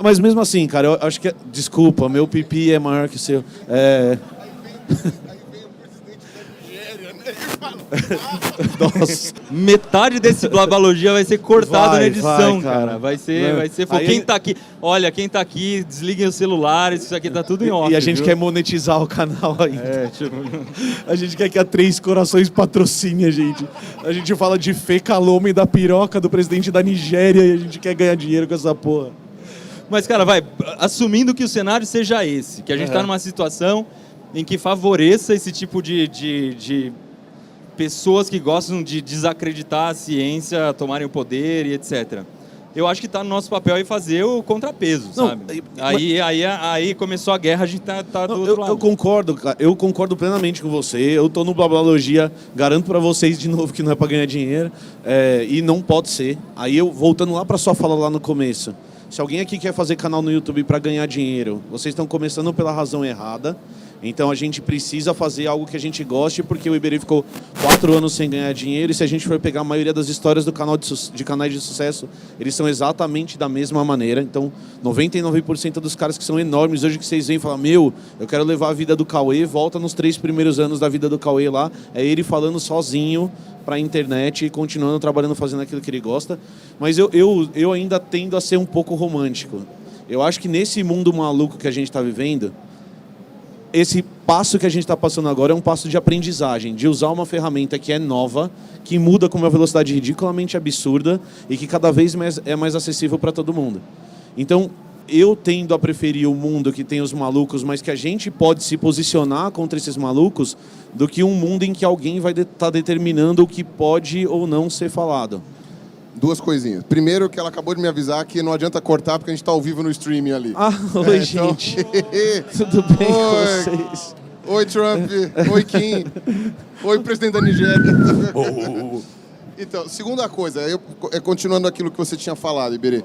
Mas mesmo assim, cara, eu acho que... Desculpa, meu pipi é maior que o seu. Nossa. Metade desse Blabalogia vai ser cortado na edição, cara. Vai ser. Quem tá aqui, olha, quem tá aqui, desliguem os celulares, isso aqui tá tudo em off. E a gente quer monetizar o canal aí. A gente quer que a Três Corações patrocine a gente. A gente fala de Fê Calome da piroca do presidente da Nigéria e a gente quer ganhar dinheiro com essa porra. Mas, cara, assumindo que o cenário seja esse, que a gente tá numa situação em que favoreça esse tipo de pessoas que gostam de desacreditar a ciência, tomarem o poder e etc. Eu acho que está no nosso papel aí fazer o contrapeso, sabe? Aí começou a guerra, a gente tá do outro lado. Eu concordo plenamente com você. Eu tô no Blabalogia, garanto para vocês de novo que não é para ganhar dinheiro, e não pode ser. Aí voltando lá para sua fala lá no começo. Se alguém aqui quer fazer canal no YouTube para ganhar dinheiro, vocês estão começando pela razão errada. Então a gente precisa fazer algo que a gente goste, porque o Iberê ficou 4 anos sem ganhar dinheiro, e se a gente for pegar a maioria das histórias do canal de canais de sucesso, eles são exatamente da mesma maneira. Então 99% dos caras que são enormes hoje, que vocês veem e falam, eu quero levar a vida do Cauê, volta nos 3 primeiros anos da vida do Cauê lá, é ele falando sozinho para a internet e continuando trabalhando, fazendo aquilo que ele gosta. Mas eu ainda tendo a ser um pouco romântico. Eu acho que nesse mundo maluco que a gente está vivendo, esse passo que a gente está passando agora é um passo de aprendizagem, de usar uma ferramenta que é nova, que muda com uma velocidade ridiculamente absurda e que cada vez é mais acessível para todo mundo. Então, eu tendo a preferir o mundo que tem os malucos, mas que a gente pode se posicionar contra esses malucos, do que um mundo em que alguém vai estar determinando o que pode ou não ser falado. 2 coisinhas. Primeiro, que ela acabou de me avisar que não adianta cortar porque a gente está ao vivo no streaming ali. Oi, gente. Tudo bem com vocês? Oi, Trump. Oi, Kim. Oi, presidente da Nigéria. Então, segunda coisa, continuando aquilo que você tinha falado, Iberê.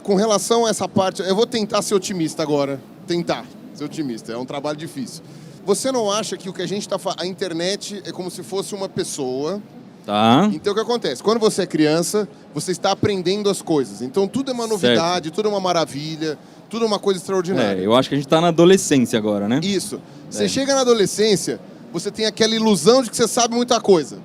Com relação a essa parte, eu vou tentar ser otimista agora. Tentar ser otimista. É um trabalho difícil. Você não acha que o que a gente está falando... A internet é como se fosse uma pessoa... Tá. Então o que acontece? Quando você é criança, você está aprendendo as coisas. Então tudo é uma novidade, tudo é uma maravilha, tudo é uma coisa extraordinária. Eu acho que a gente está na adolescência agora, né? Isso. Você chega na adolescência, você tem aquela ilusão de que você sabe muita coisa.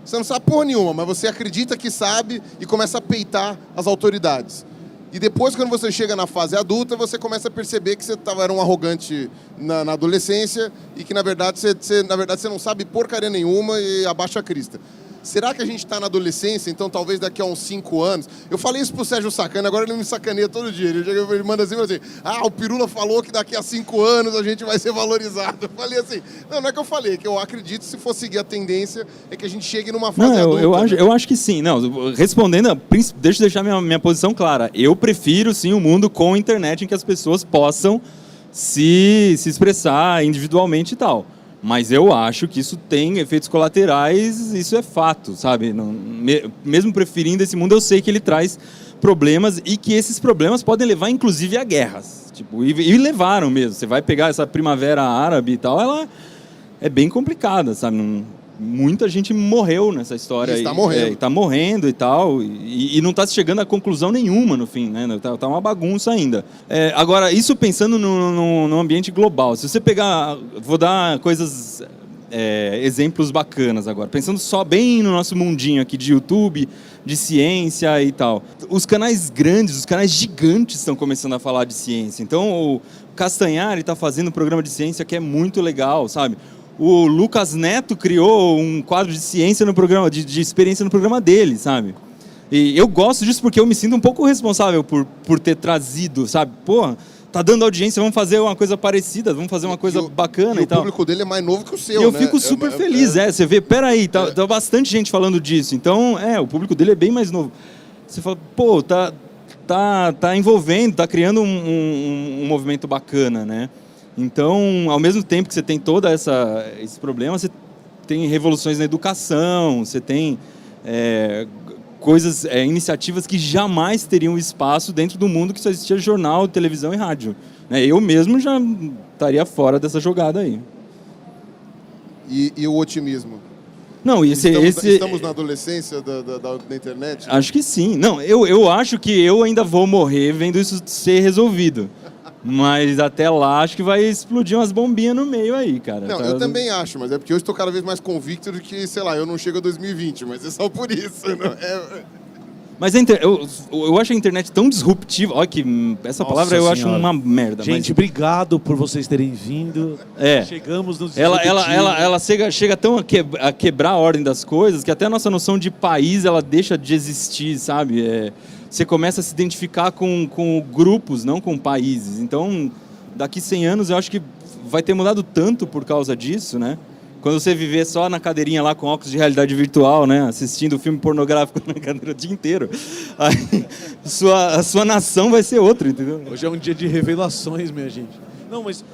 Você não sabe porra nenhuma, mas você acredita que sabe e começa a peitar as autoridades. E depois, quando você chega na fase adulta, você começa a perceber que você era um arrogante na adolescência e que, na verdade, você não sabe porcaria nenhuma e abaixa a crista. Será que a gente está na adolescência, então talvez daqui a uns 5 anos... Eu falei isso pro Sérgio Sacani, agora ele me sacaneia todo dia. Ele manda assim, o Pirula falou que daqui a 5 anos a gente vai ser valorizado. Eu falei assim, não é que eu falei, que eu acredito, se for seguir a tendência, é que a gente chegue numa fase adulta. Eu acho que sim. Não, respondendo, deixa eu deixar minha posição clara. Eu prefiro, sim, um mundo com internet em que as pessoas possam se expressar individualmente e tal. Mas eu acho que isso tem efeitos colaterais, isso é fato, sabe? Mesmo preferindo esse mundo, eu sei que ele traz problemas e que esses problemas podem levar, inclusive, a guerras. Tipo, e levaram mesmo. Você vai pegar essa primavera árabe e tal, ela é bem complicada, sabe? Muita gente morreu nessa história. Está morrendo. Está morrendo e tal, e não está chegando a conclusão nenhuma no fim, né? Tá uma bagunça ainda. Agora, isso pensando no ambiente global. Se você pegar... Vou dar coisas... exemplos bacanas agora. Pensando só bem no nosso mundinho aqui de YouTube, de ciência e tal. Os canais grandes, os canais gigantes estão começando a falar de ciência. Então, o Castanhari está fazendo um programa de ciência que é muito legal, sabe? O Lucas Neto criou um quadro de ciência no programa, de experiência no programa dele, sabe? E eu gosto disso porque eu me sinto um pouco responsável por ter trazido, sabe? Pô, tá dando audiência, vamos fazer uma coisa parecida, vamos fazer uma coisa bacana e tal. O público dele é mais novo que o seu, e eu fico super feliz, você vê, peraí, tá bastante gente falando disso. Então, o público dele é bem mais novo. Você fala, pô, tá envolvendo, tá criando um movimento bacana, né? Então, ao mesmo tempo que você tem todo esse problema, você tem revoluções na educação, você tem coisas, iniciativas que jamais teriam espaço dentro do mundo que só existia jornal, televisão e rádio. Né? Eu mesmo já estaria fora dessa jogada aí. E o otimismo? Não, Estamos na adolescência da internet? Acho que sim. Não, eu acho que eu ainda vou morrer vendo isso ser resolvido. Mas até lá acho que vai explodir umas bombinhas no meio aí, cara. Não, eu também acho, mas é porque hoje estou cada vez mais convicto de que, sei lá, eu não chego a 2020, mas é só por isso. Não é... Mas eu acho a internet tão disruptiva. Olha que essa palavra eu acho uma merda. Gente, obrigado por vocês terem vindo. Chegamos nos ela chega tão a quebrar a ordem das coisas que até a nossa noção de país ela deixa de existir, sabe? Você começa a se identificar com grupos, não com países. Então, daqui 100 anos eu acho que vai ter mudado tanto por causa disso, né? Quando você viver só na cadeirinha lá com óculos de realidade virtual, né? Assistindo filme pornográfico na cadeira o dia inteiro, aí a sua nação vai ser outra, entendeu? Hoje é um dia de revelações, minha gente. Não, mas...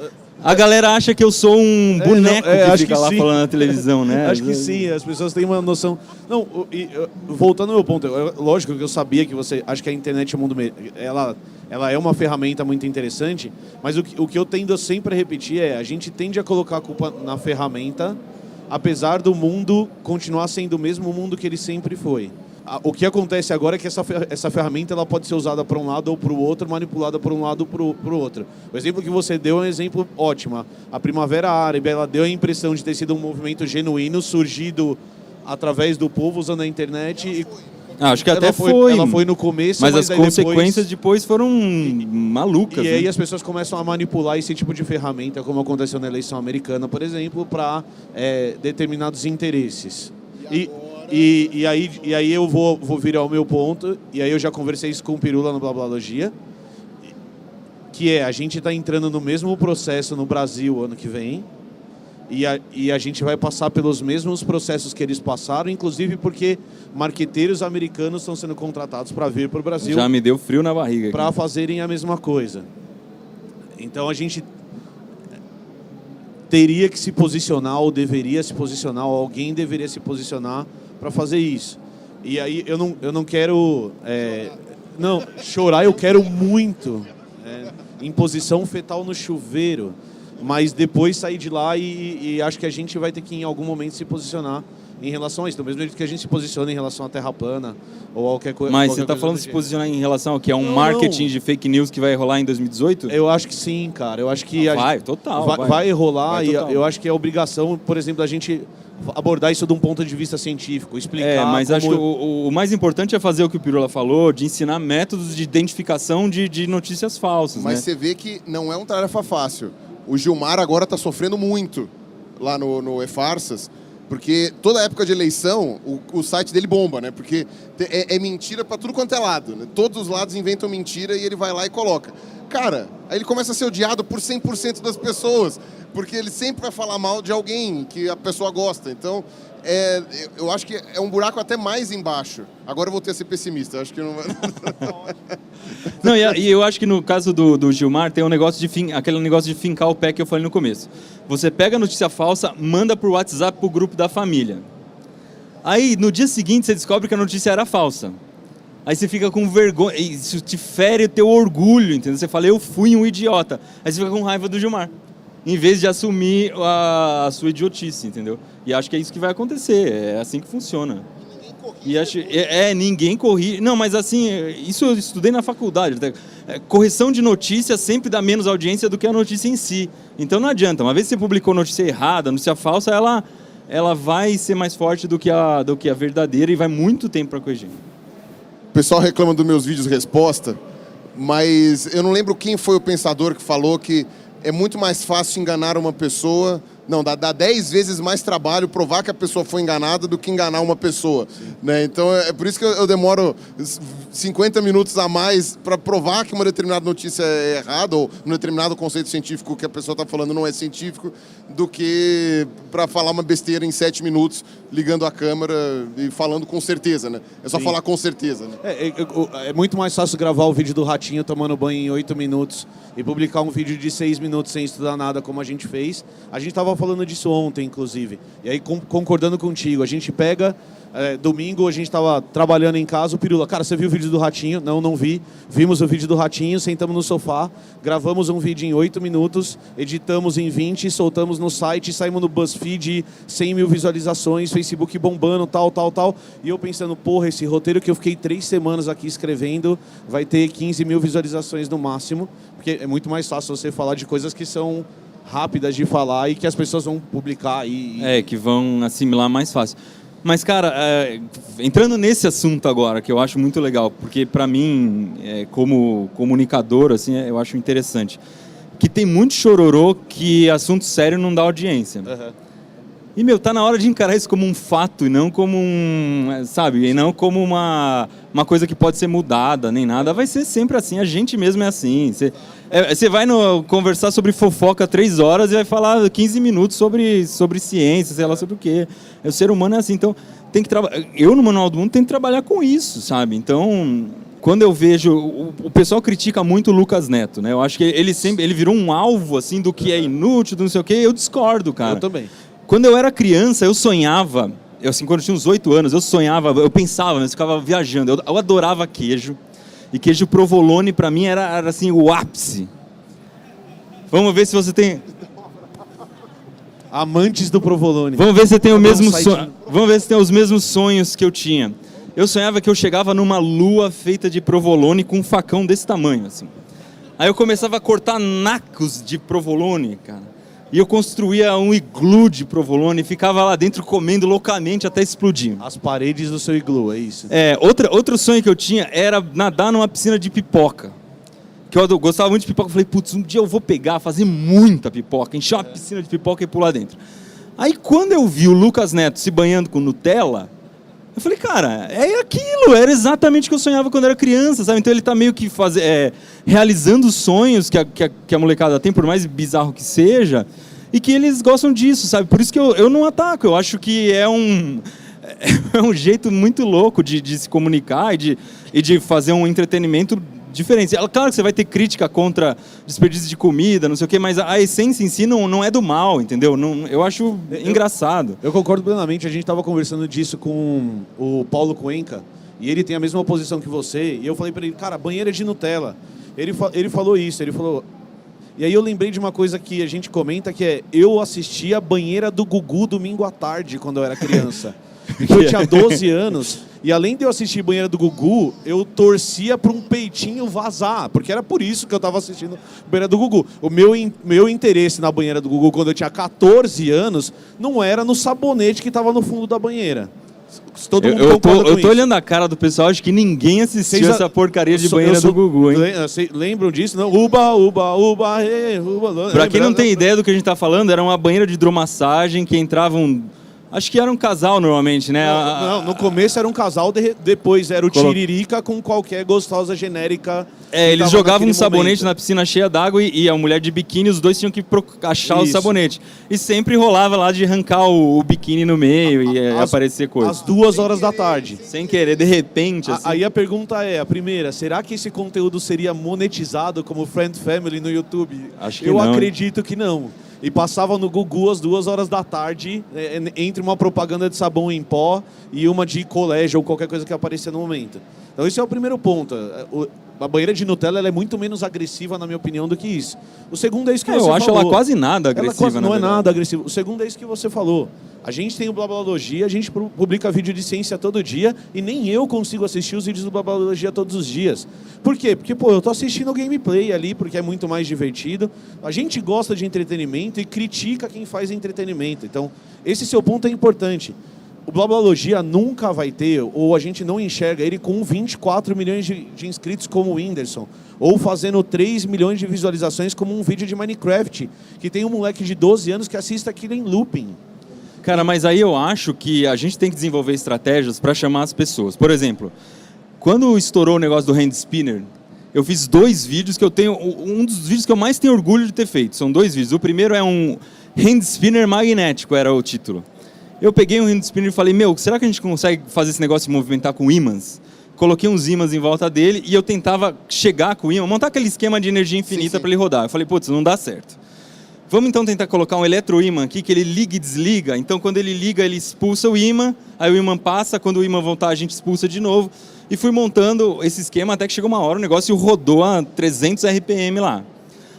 A galera acha que eu sou um boneco que fica lá sim. falando na televisão, né? Acho que sim, as pessoas têm uma noção... Não, voltando ao meu ponto, lógico que eu sabia que você... Acho que a internet é o mundo... Ela é uma ferramenta muito interessante, mas o que eu tendo sempre a repetir a gente tende a colocar a culpa na ferramenta, apesar do mundo continuar sendo o mesmo mundo que ele sempre foi. O que acontece agora é que essa ferramenta ela pode ser usada para um lado ou para o outro, manipulada por um lado ou para o outro. O exemplo que você deu é um exemplo ótimo. A Primavera Árabe ela deu a impressão de ter sido um movimento genuíno, surgido através do povo usando a internet. Acho que até foi. Ela foi no começo, mas as consequências depois foram malucas. E aí as pessoas começam a manipular esse tipo de ferramenta, como aconteceu na eleição americana, por exemplo, para determinados interesses. E aí eu vou virar o meu ponto, e aí eu já conversei isso com o Pirula no Blablalogia, que a gente está entrando no mesmo processo no Brasil ano que vem, e a gente vai passar pelos mesmos processos que eles passaram, inclusive porque marqueteiros americanos estão sendo contratados para vir para o Brasil. Já me deu frio na barriga. Para fazerem a mesma coisa. Então a gente teria que se posicionar, ou deveria se posicionar, ou alguém deveria se posicionar para fazer isso. E aí eu não quero... chorar eu quero muito. Em posição fetal no chuveiro. Mas depois sair de lá e acho que a gente vai ter que em algum momento se posicionar em relação a isso. Do mesmo jeito que a gente se posiciona em relação à Terra plana ou qualquer coisa. Mas você está falando de se posicionar em relação ao que? É um marketing de fake news que vai rolar em 2018? Eu acho que sim, cara. Eu acho que total. Vai rolar vai, total. E eu acho que é obrigação, por exemplo, da gente abordar isso de um ponto de vista científico, explicar mas acho que o mais importante é fazer o que o Pirula falou, de ensinar métodos de identificação de notícias falsas. Mas você vê que não é uma tarefa fácil. O Gilmar agora está sofrendo muito lá no E-Farsas, porque toda época de eleição o site dele bomba, né? Porque é mentira para tudo quanto é lado, né? Todos os lados inventam mentira e ele vai lá e coloca. Cara, aí ele começa a ser odiado por 100% das pessoas, porque ele sempre vai falar mal de alguém que a pessoa gosta. Então, eu acho que é um buraco até mais embaixo. Agora eu voltei a ser pessimista, eu acho que não vai... Não, e eu acho que no caso do Gilmar tem aquele negócio de fincar o pé que eu falei no começo. Você pega a notícia falsa, manda por WhatsApp pro grupo da família. Aí, no dia seguinte, você descobre que a notícia era falsa. Aí você fica com vergonha, isso te fere o teu orgulho, entendeu? Você fala, eu fui um idiota. Aí você fica com raiva do Gilmar, em vez de assumir a sua idiotice, entendeu? E acho que é isso que vai acontecer, é assim que funciona. Ninguém corrige. Não, mas assim, isso eu estudei na faculdade. Correção de notícia sempre dá menos audiência do que a notícia em si. Então não adianta. Uma vez que você publicou notícia errada, notícia falsa, ela vai ser mais forte do que a verdadeira e vai muito tempo para corrigir. O pessoal reclama dos meus vídeos resposta, mas eu não lembro quem foi o pensador que falou que é muito mais fácil enganar uma pessoa... Não, dá 10 vezes mais trabalho provar que a pessoa foi enganada do que enganar uma pessoa. Né? Então, é por isso que eu demoro 50 minutos a mais para provar que uma determinada notícia é errada ou um determinado conceito científico que a pessoa está falando não é científico, do que para falar uma besteira em 7 minutos, ligando a câmera e falando com certeza. Né? É só falar com certeza. Né? É muito mais fácil gravar o vídeo do Ratinho tomando banho em 8 minutos e publicar um vídeo de 6 minutos sem estudar nada, como a gente fez. A gente estava falando disso ontem, inclusive. E aí, concordando contigo, a gente pega... domingo a gente estava trabalhando em casa, o Pirula, cara, você viu o vídeo do Ratinho? Não vi. Vimos o vídeo do Ratinho, sentamos no sofá, gravamos um vídeo em 8 minutos, editamos em 20, soltamos no site, saímos no BuzzFeed, 100 mil visualizações, Facebook bombando, tal. E eu pensando, porra, esse roteiro que eu fiquei 3 semanas aqui escrevendo vai ter 15 mil visualizações no máximo, porque é muito mais fácil você falar de coisas que são rápidas de falar e que as pessoas vão publicar aí. Que vão assimilar mais fácil. Mas, cara, entrando nesse assunto agora, que eu acho muito legal, porque para mim, como comunicador, assim, eu acho interessante, que tem muito chororô que assunto sério não dá audiência. Uhum. E, tá na hora de encarar isso como um fato e não como sabe, e não como uma coisa que pode ser mudada, nem nada. Vai ser sempre assim, a gente mesmo é assim. Você vai conversar sobre fofoca 3 horas e vai falar 15 minutos sobre ciência, sei lá, sobre o quê. O ser humano é assim, então tem que eu no Manual do Mundo tenho que trabalhar com isso, sabe? Então, quando eu vejo... O pessoal critica muito o Lucas Neto, né? Eu acho que ele virou um alvo, assim, do que é inútil, do não sei o quê. Eu discordo, cara. Eu também. Quando eu era criança, eu sonhava... quando eu tinha uns 8 anos, eu sonhava, eu pensava, eu ficava viajando. Eu adorava queijo. E queijo provolone, pra mim, era assim, o ápice. Vamos ver se você tem... Amantes do provolone. Vamos ver se você tem o mesmo sonho. Vamos ver se tem os mesmos sonhos que eu tinha. Eu sonhava que eu chegava numa lua feita de provolone com um facão desse tamanho, assim. Aí eu começava a cortar nacos de provolone, cara. E eu construía um iglu de provolone e ficava lá dentro comendo loucamente até explodir. As paredes do seu iglu, é isso? Outro sonho que eu tinha era nadar numa piscina de pipoca. Que eu gostava muito de pipoca. Eu falei, putz, um dia eu vou pegar, fazer muita pipoca, encher uma piscina de pipoca e pular dentro. Aí quando eu vi o Lucas Neto se banhando com Nutella, eu falei, cara, é aquilo, era exatamente o que eu sonhava quando era criança, sabe? Então ele tá meio que realizando os sonhos que a molecada tem, por mais bizarro que seja, e que eles gostam disso, sabe? Por isso que eu não ataco, eu acho que é um jeito muito louco de se comunicar e de fazer um entretenimento diferente. Claro que você vai ter crítica contra desperdício de comida, não sei o quê, mas a essência em si não é do mal, entendeu? Eu acho engraçado. Eu concordo plenamente. A gente estava conversando disso com o Paulo Cuenca, e ele tem a mesma posição que você, e eu falei para ele, cara, banheira de Nutella. Ele falou isso, ele falou... E aí eu lembrei de uma coisa que a gente comenta, que é, eu assistia a banheira do Gugu domingo à tarde, quando eu era criança. Porque eu tinha 12 anos, e além de eu assistir banheira do Gugu, eu torcia para um peitinho vazar, porque era por isso que eu estava assistindo banheira do Gugu. O meu interesse na banheira do Gugu, quando eu tinha 14 anos, não era no sabonete que estava no fundo da banheira. Todo mundo eu tô olhando a cara do pessoal, acho que ninguém assistiu essa porcaria de banheira do Gugu, hein? Lembram disso? Não? Uba, uba, uba, uba. Pra quem não tem ideia do que a gente tá falando, era uma banheira de hidromassagem que entravam... Acho que era um casal normalmente, né? Não, no começo era um casal, depois era o Tiririca com qualquer gostosa genérica. Eles jogavam um sabonete na piscina cheia d'água e a mulher de biquíni, os dois tinham que achar o sabonete. E sempre rolava lá de arrancar o biquíni no meio e aparecer coisa. Às 2 horas da tarde. Sem querer, de repente. Assim. Aí a pergunta é, a primeira, será que esse conteúdo seria monetizado como Friend Family no YouTube? Acho que Eu não. acredito que não. E passava no Gugu às 2 horas da tarde, entre uma propaganda de sabão em pó e uma de colégio ou qualquer coisa que aparecia no momento. Então esse é o primeiro ponto. A banheira de Nutella ela é muito menos agressiva, na minha opinião, do que isso. O segundo é isso que você falou. Eu acho ela quase nada agressiva, ela não é nada agressiva. O segundo é isso que você falou. A gente tem o Blablalogia, a gente publica vídeo de ciência todo dia e nem eu consigo assistir os vídeos do Blablalogia todos os dias. Por quê? Porque, eu tô assistindo o gameplay ali, porque é muito mais divertido. A gente gosta de entretenimento e critica quem faz entretenimento. Então, esse seu ponto é importante. O Blablalogia nunca vai ter, ou a gente não enxerga ele com 24 milhões de inscritos como o Whindersson, ou fazendo 3 milhões de visualizações como um vídeo de Minecraft, que tem um moleque de 12 anos que assiste aquilo em looping. Cara, mas aí eu acho que a gente tem que desenvolver estratégias para chamar as pessoas. Por exemplo, quando estourou o negócio do hand spinner, eu fiz 2 vídeos que eu tenho... Um dos vídeos que eu mais tenho orgulho de ter feito. São 2 vídeos. O primeiro é um hand spinner magnético, era o título. Eu peguei um hand spinner e falei, será que a gente consegue fazer esse negócio se movimentar com ímãs? Coloquei uns ímãs em volta dele e eu tentava chegar com o ímã, montar aquele esquema de energia infinita para ele rodar. Eu falei, putz, não dá certo. Vamos então tentar colocar um eletroímã aqui, que ele liga e desliga. Então, quando ele liga, ele expulsa o ímã, aí o ímã passa, quando o ímã voltar, a gente expulsa de novo. E fui montando esse esquema até que chegou uma hora, o negócio rodou a 300 RPM lá.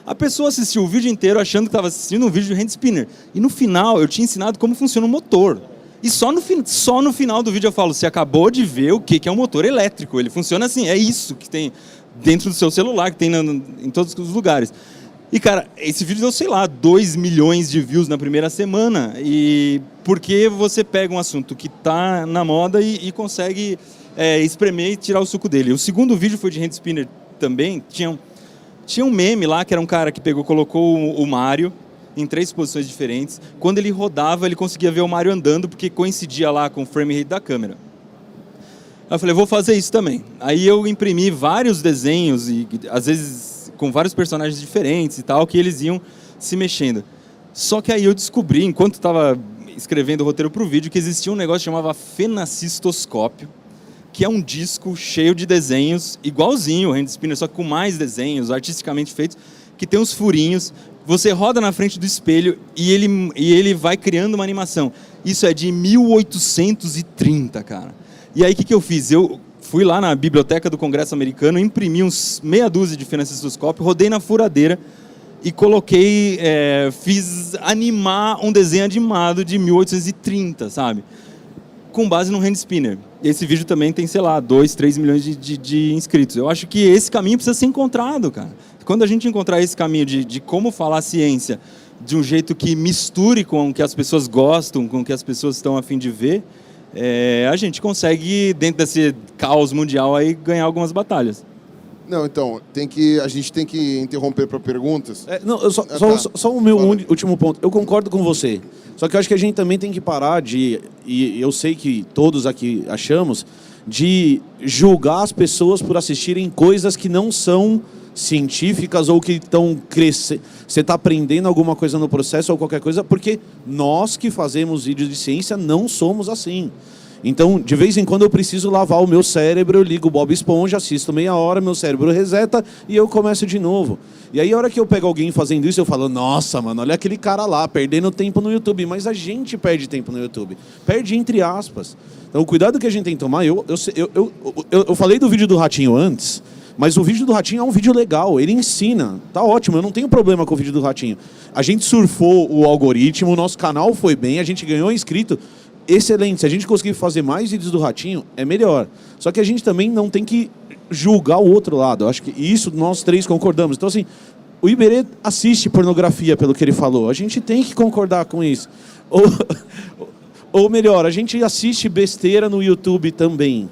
A pessoa assistiu o vídeo inteiro achando que estava assistindo um vídeo de hand spinner. E no final, eu tinha ensinado como funciona o motor. E só no final do vídeo eu falo, você acabou de ver o que é um motor elétrico. Ele funciona assim, é isso que tem dentro do seu celular, que tem em todos os lugares. E, cara, esse vídeo deu, sei lá, 2 milhões de views na primeira semana. E porque você pega um assunto que está na moda e consegue espremer e tirar o suco dele. O segundo vídeo foi de hand spinner também. Tinha um meme lá, que era um cara que colocou o Mario em 3 posições diferentes. Quando ele rodava, ele conseguia ver o Mario andando, porque coincidia lá com o frame rate da câmera. Aí eu falei, vou fazer isso também. Aí eu imprimi vários desenhos, e às vezes com vários personagens diferentes e tal, que eles iam se mexendo. Só que aí eu descobri, enquanto estava escrevendo o roteiro para o vídeo, que existia um negócio que chamava fenacistoscópio, que é um disco cheio de desenhos, igualzinho o hand spinner, só que com mais desenhos, artisticamente feitos, que tem uns furinhos. Você roda na frente do espelho e ele vai criando uma animação. Isso é de 1830, cara. E aí o que eu fiz? Eu fui lá na biblioteca do Congresso Americano, imprimi uns meia dúzia de fenacistoscópio, rodei na furadeira e coloquei, fiz animar um desenho animado de 1830, sabe? Com base no hand spinner. Esse vídeo também tem, sei lá, 2, 3 milhões de inscritos. Eu acho que esse caminho precisa ser encontrado, cara. Quando a gente encontrar esse caminho de como falar ciência de um jeito que misture com o que as pessoas gostam, com o que as pessoas estão a fim de ver, a gente consegue, dentro desse caos mundial, aí, ganhar algumas batalhas. Não, então, a gente tem que interromper para perguntas. Só o meu último ponto. Eu concordo com você. Só que eu acho que a gente também tem que parar e eu sei que todos aqui achamos, de julgar as pessoas por assistirem coisas que não são científicas ou que estão crescendo. Você está aprendendo alguma coisa no processo ou qualquer coisa, porque nós que fazemos vídeos de ciência não somos assim. Então, de vez em quando eu preciso lavar o meu cérebro, eu ligo o Bob Esponja, assisto meia hora, meu cérebro reseta e eu começo de novo. E aí, a hora que eu pego alguém fazendo isso, eu falo, nossa, mano, olha aquele cara lá, perdendo tempo no YouTube. Mas a gente perde tempo no YouTube. Perde entre aspas. Então, o cuidado que a gente tem que tomar... Eu falei do vídeo do Ratinho antes, mas o vídeo do Ratinho é um vídeo legal, ele ensina, tá ótimo, eu não tenho problema com o vídeo do Ratinho. A gente surfou o algoritmo, o nosso canal foi bem, a gente ganhou inscrito, excelente. Se a gente conseguir fazer mais vídeos do Ratinho, é melhor. Só que a gente também não tem que julgar o outro lado, eu acho que isso nós três concordamos. Então, assim, o Iberê assiste pornografia, pelo que ele falou, a gente tem que concordar com isso. Ou melhor, a gente assiste besteira no YouTube também.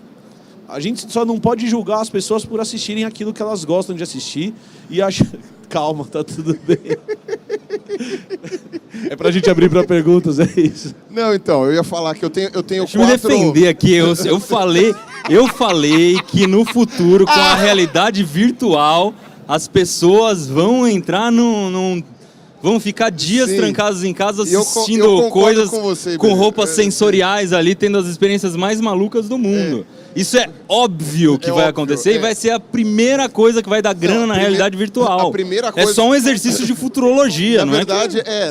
A gente só não pode julgar as pessoas por assistirem aquilo que elas gostam de assistir e achar... Calma, tá tudo bem. É pra gente abrir para perguntas, é isso. Não, então, eu ia falar que eu tenho Deixa eu me defender aqui, eu falei que no futuro, com a realidade virtual, as pessoas vão entrar vão ficar dias trancados em casa assistindo coisas com roupas sensoriais ali, tendo as experiências mais malucas do mundo. Isso é óbvio que vai acontecer e vai ser a primeira coisa que vai dar grana na realidade virtual. É só um exercício de futurologia, não é?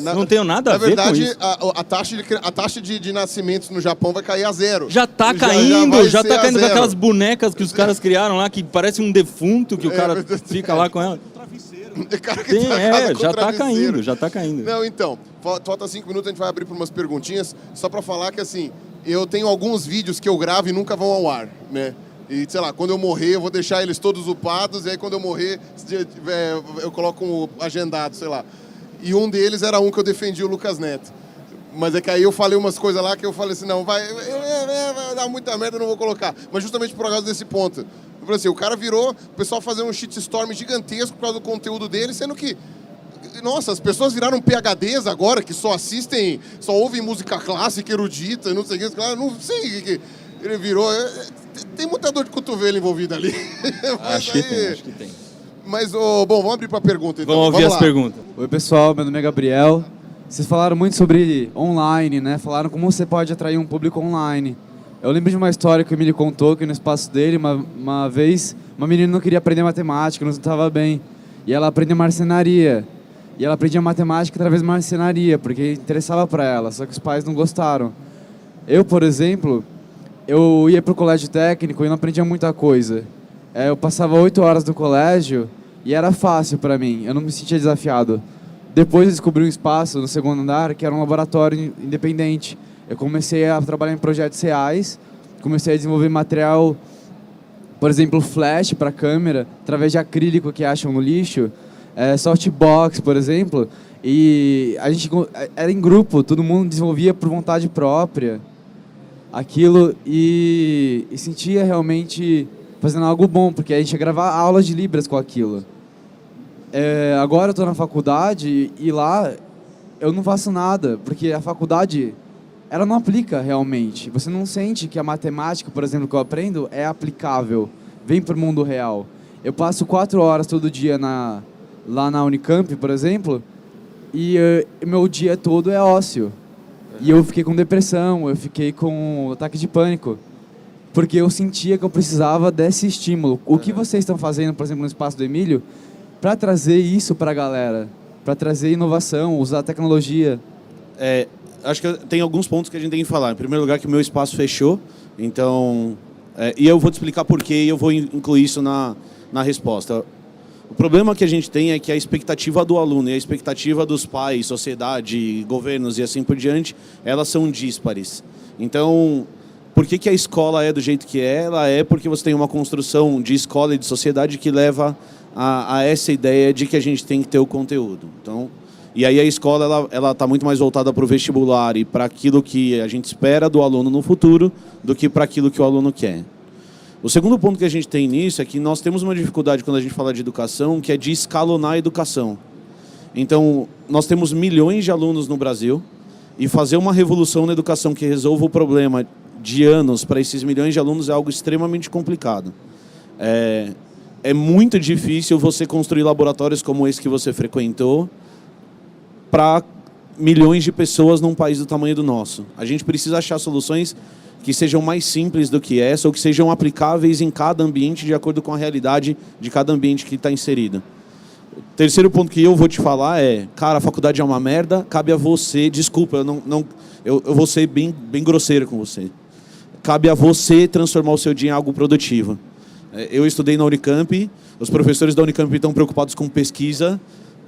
Não tenho nada a ver com isso. A taxa de nascimentos no Japão vai cair a zero. Já tá caindo, já tá caindo com aquelas bonecas que os caras criaram lá, que parece um defunto, que o cara fica lá com ela. Já tá caindo. Não, então, falta 5 minutos, a gente vai abrir para umas perguntinhas, só para falar que, assim, eu tenho alguns vídeos que eu gravo e nunca vão ao ar, né? E, sei lá, quando eu morrer, eu vou deixar eles todos upados, e aí quando eu morrer, eu coloco um agendado, sei lá. E um deles era um que eu defendi o Lucas Neto. Mas é que aí eu falei umas coisas lá que eu falei assim, não, vai dar muita merda, eu não vou colocar. Mas justamente por causa desse ponto. Eu falei assim, o cara virou, o pessoal fazendo um shitstorm gigantesco por causa do conteúdo dele, sendo que, nossa, as pessoas viraram PhDs agora, que só assistem, só ouvem música clássica, erudita, não sei o que, não sei o que ele virou. Tem muita dor de cotovelo envolvida ali. Acho que tem. Mas, bom, vamos abrir para a pergunta, então. Vamos ouvir as perguntas. Oi, pessoal, meu nome é Gabriel. Vocês falaram muito sobre online, né? Falaram como você pode atrair um público online. Eu lembro de uma história que o Emílio contou, que no espaço dele, uma vez, uma menina não queria aprender matemática, não estava bem. E ela aprendeu marcenaria. E ela aprendia matemática através de marcenaria, porque interessava para ela, só que os pais não gostaram. Eu, por exemplo, eu ia para o colégio técnico e não aprendia muita coisa. Eu passava 8 horas no colégio e era fácil para mim, eu não me sentia desafiado. Depois eu descobri um espaço no segundo andar que era um laboratório independente. Eu comecei a trabalhar em projetos reais, comecei a desenvolver material, por exemplo, flash para câmera, através de acrílico que acham no lixo, softbox, por exemplo, e a gente era em grupo, todo mundo desenvolvia por vontade própria aquilo e sentia realmente fazendo algo bom, porque a gente ia gravar aulas de Libras com aquilo. Agora eu estou na faculdade e lá eu não faço nada, porque a faculdade ela não aplica realmente. Você não sente que a matemática, por exemplo, que eu aprendo é aplicável, vem para o mundo real. Eu passo 4 horas todo dia lá na Unicamp, por exemplo, e meu dia todo é ócio. E eu fiquei com depressão, eu fiquei com ataque de pânico, porque eu sentia que eu precisava desse estímulo. O que vocês estão fazendo, por exemplo, no Espaço do Emílio, para trazer isso para a galera, para trazer inovação, usar tecnologia? Acho que tem alguns pontos que a gente tem que falar. Em primeiro lugar, que o meu espaço fechou, então... e eu vou te explicar por quê e eu vou incluir isso na resposta. O problema que a gente tem é que a expectativa do aluno e a expectativa dos pais, sociedade, governos e assim por diante, elas são díspares. Então, por que a escola é do jeito que é? Ela é porque você tem uma construção de escola e de sociedade que leva a essa ideia de que a gente tem que ter o conteúdo. Então, e aí a escola ela está muito mais voltada para o vestibular e para aquilo que a gente espera do aluno no futuro do que para aquilo que o aluno quer. O segundo ponto que a gente tem nisso é que nós temos uma dificuldade quando a gente fala de educação, que é de escalonar a educação. Então, nós temos milhões de alunos no Brasil e fazer uma revolução na educação que resolva o problema de anos para esses milhões de alunos é algo extremamente complicado. É muito difícil você construir laboratórios como esse que você frequentou para milhões de pessoas num país do tamanho do nosso. A gente precisa achar soluções que sejam mais simples do que essa ou que sejam aplicáveis em cada ambiente de acordo com a realidade de cada ambiente que está inserido. O terceiro ponto que eu vou te falar é, cara, a faculdade é uma merda, cabe a você, desculpa, eu vou ser bem grosseiro com você. Cabe a você transformar o seu dia em algo produtivo. Eu estudei na Unicamp, os professores da Unicamp estão preocupados com pesquisa,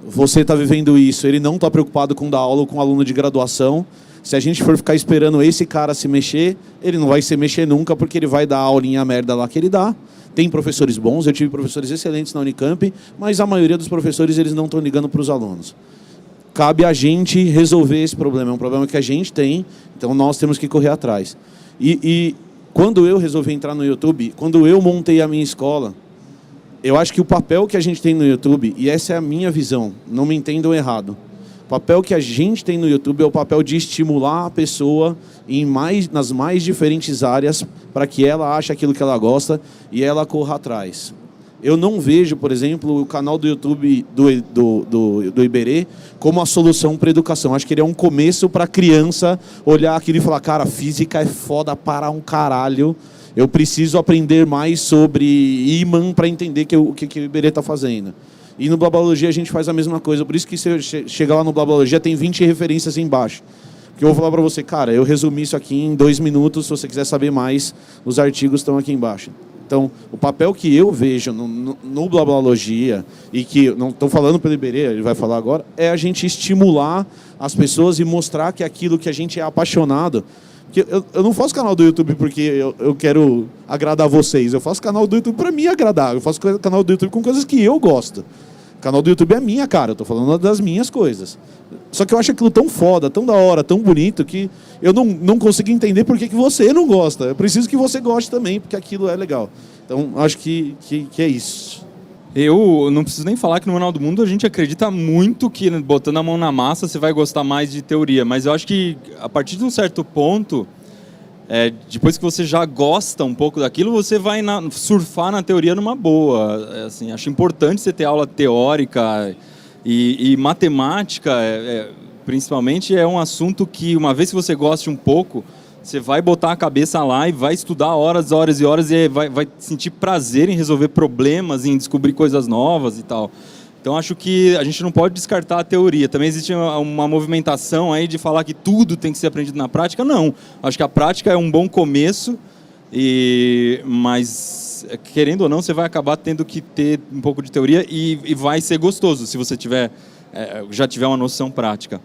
você está vivendo isso, ele não está preocupado com dar aula com aluno de graduação. Se a gente for ficar esperando esse cara se mexer, ele não vai se mexer nunca, porque ele vai dar a aulinha merda lá que ele dá. Tem professores bons, eu tive professores excelentes na Unicamp, mas a maioria dos professores eles não estão ligando para os alunos. Cabe a gente resolver esse problema, é um problema que a gente tem, então nós temos que correr atrás. E quando eu resolvi entrar no YouTube, quando eu montei a minha escola, eu acho que o papel que a gente tem no YouTube, e essa é a minha visão, não me entendam errado, o papel que a gente tem no YouTube é o papel de estimular a pessoa nas mais diferentes áreas para que ela ache aquilo que ela gosta e ela corra atrás. Eu não vejo, por exemplo, o canal do YouTube do Iberê como a solução para a educação. Acho que ele é um começo para a criança olhar aquilo e falar, cara, física é foda para um caralho. Eu preciso aprender mais sobre ímã para entender o que o Iberê está fazendo. E no Blabologia a gente faz a mesma coisa. Por isso que se chegar lá no Blabologia tem 20 referências embaixo. Porque eu vou falar para você, cara, eu resumi isso aqui em 2 minutos. Se você quiser saber mais, os artigos estão aqui embaixo. Então, o papel que eu vejo no Blabologia, e que não estou falando pelo Iberê, ele vai falar agora, é a gente estimular as pessoas e mostrar que aquilo que a gente é apaixonado... Porque eu não faço canal do YouTube porque eu quero agradar vocês. Eu faço canal do YouTube para me agradar. Eu faço canal do YouTube com coisas que eu gosto. O canal do YouTube é a minha cara. Eu tô falando das minhas coisas. Só que eu acho aquilo tão foda, tão da hora, tão bonito, que eu não consigo entender por que você não gosta. Eu preciso que você goste também, porque aquilo é legal. Então, acho que é isso. Eu não preciso nem falar que no Manual do Mundo a gente acredita muito que botando a mão na massa você vai gostar mais de teoria, mas eu acho que a partir de um certo ponto, depois que você já gosta um pouco daquilo, você vai surfar na teoria numa boa. Assim, acho importante você ter aula teórica e matemática, principalmente, é um assunto que uma vez que você goste um pouco, você vai botar a cabeça lá e vai estudar horas e horas e vai sentir prazer em resolver problemas, em descobrir coisas novas e tal. Então, acho que a gente não pode descartar a teoria. Também existe uma movimentação aí de falar que tudo tem que ser aprendido na prática. Não. Acho que a prática é um bom começo, mas, querendo ou não, você vai acabar tendo que ter um pouco de teoria e vai ser gostoso se você já tiver uma noção prática.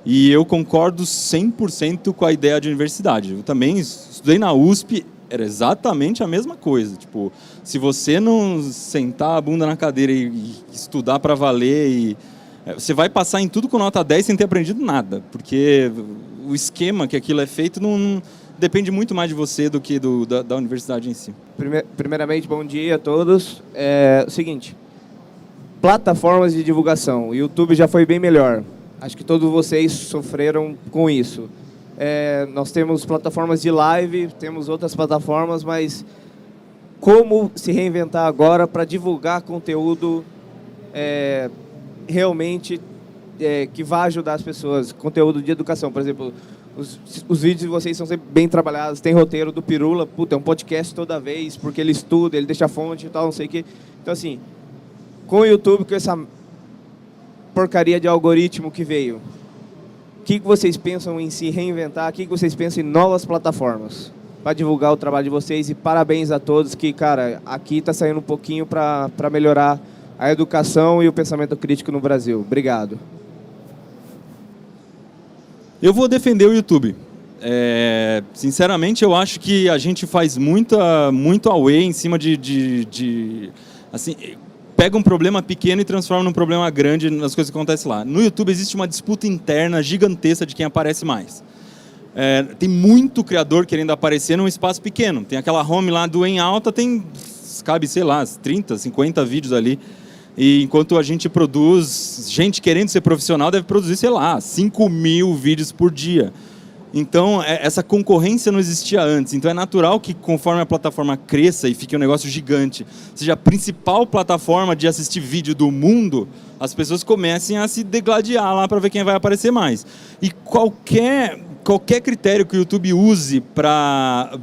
E eu concordo 100% com a ideia de universidade. Eu também estudei na USP, era exatamente a mesma coisa. Tipo, se você não sentar a bunda na cadeira e estudar para valer, você vai passar em tudo com nota 10 sem ter aprendido nada, porque o esquema que aquilo é feito não depende muito mais de você do que da universidade em si. Primeiramente, bom dia a todos. O seguinte, plataformas de divulgação. O YouTube já foi bem melhor. Acho que todos vocês sofreram com isso. Nós temos plataformas de live, temos outras plataformas, mas como se reinventar agora para divulgar conteúdo realmente que vai ajudar as pessoas, conteúdo de educação. Por exemplo, os vídeos de vocês são sempre bem trabalhados, tem roteiro do Pirula, é um podcast toda vez, porque ele estuda, ele deixa fonte e tal, não sei o quê. Então, assim, com o YouTube, com essa porcaria de algoritmo que veio, o que vocês pensam em se reinventar? O que vocês pensam em novas plataformas para divulgar o trabalho de vocês? E parabéns a todos que, cara, aqui está saindo um pouquinho para melhorar a educação e o pensamento crítico no Brasil. Obrigado. Eu vou defender o YouTube. Sinceramente, eu acho que a gente faz muito away em cima assim, pega um problema pequeno e transforma num problema grande nas coisas que acontecem lá. No YouTube existe uma disputa interna gigantesca de quem aparece mais. Tem muito criador querendo aparecer num espaço pequeno. Tem aquela home lá do Em Alta, cabe, sei lá, 30, 50 vídeos ali. E enquanto a gente produz, gente querendo ser profissional deve produzir, sei lá, 5.000 vídeos por dia. Então, essa concorrência não existia antes. Então, é natural que, conforme a plataforma cresça e fique um negócio gigante, seja a principal plataforma de assistir vídeo do mundo, as pessoas comecem a se degladiar lá para ver quem vai aparecer mais. E qualquer critério que o YouTube use para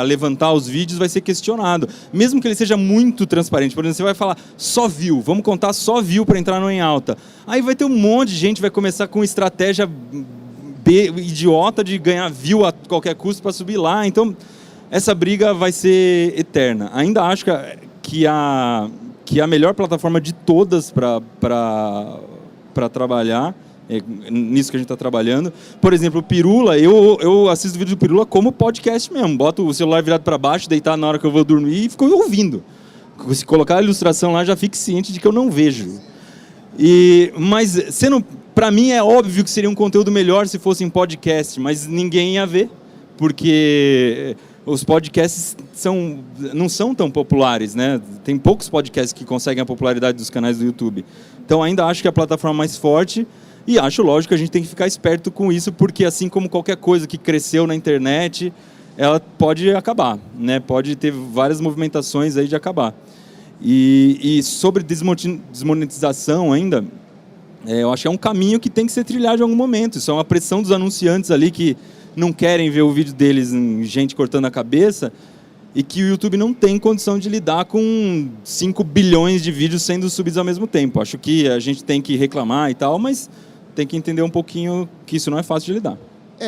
levantar os vídeos vai ser questionado. Mesmo que ele seja muito transparente. Por exemplo, você vai falar só view, vamos contar só view para entrar no Em Alta. Aí vai ter um monte de gente que vai começar com estratégia idiota de ganhar view a qualquer custo para subir lá. Então, essa briga vai ser eterna. Ainda acho que a melhor plataforma de todas para trabalhar, nisso que a gente está trabalhando. Por exemplo, o Pirula, eu assisto vídeo do Pirula como podcast mesmo. Boto o celular virado para baixo, deitar na hora que eu vou dormir e fico ouvindo. Se colocar a ilustração lá, já fique ciente de que eu não vejo. Mas para mim é óbvio que seria um conteúdo melhor se fosse em podcast, mas ninguém ia ver, porque os podcasts não são tão populares, né? Tem poucos podcasts que conseguem a popularidade dos canais do YouTube. Então ainda acho que é a plataforma mais forte e acho lógico que a gente tem que ficar esperto com isso, porque assim como qualquer coisa que cresceu na internet, ela pode acabar, né? Pode ter várias movimentações aí de acabar. E sobre desmonetização ainda, eu acho que é um caminho que tem que ser trilhado em algum momento. Isso é uma pressão dos anunciantes ali que não querem ver o vídeo deles em gente cortando a cabeça e que o YouTube não tem condição de lidar com 5 bilhões de vídeos sendo subidos ao mesmo tempo. Acho que a gente tem que reclamar e tal, mas tem que entender um pouquinho que isso não é fácil de lidar.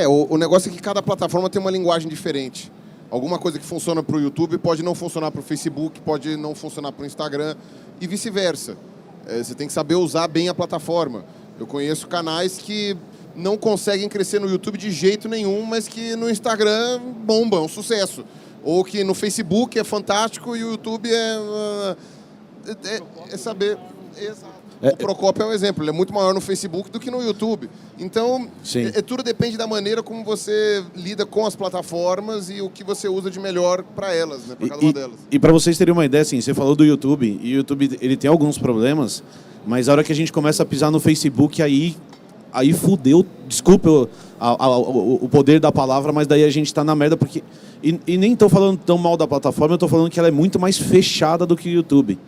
O negócio é que cada plataforma tem uma linguagem diferente. Alguma coisa que funciona para o YouTube pode não funcionar para o Facebook, pode não funcionar para o Instagram e vice-versa. Você tem que saber usar bem a plataforma. Eu conheço canais que não conseguem crescer no YouTube de jeito nenhum, mas que no Instagram bombam, é um sucesso. Ou que no Facebook é fantástico e o YouTube é saber... Exato. O Procópio é um exemplo, ele é muito maior no Facebook do que no YouTube. Então, tudo depende da maneira como você lida com as plataformas e o que você usa de melhor para elas, né, para cada uma delas. E para vocês terem uma ideia, assim, você falou do YouTube, e o YouTube ele tem alguns problemas, mas a hora que a gente começa a pisar no Facebook, aí fudeu, desculpa o poder da palavra, mas daí a gente está na merda, porque... E nem estou falando tão mal da plataforma, eu estou falando que ela é muito mais fechada do que o YouTube.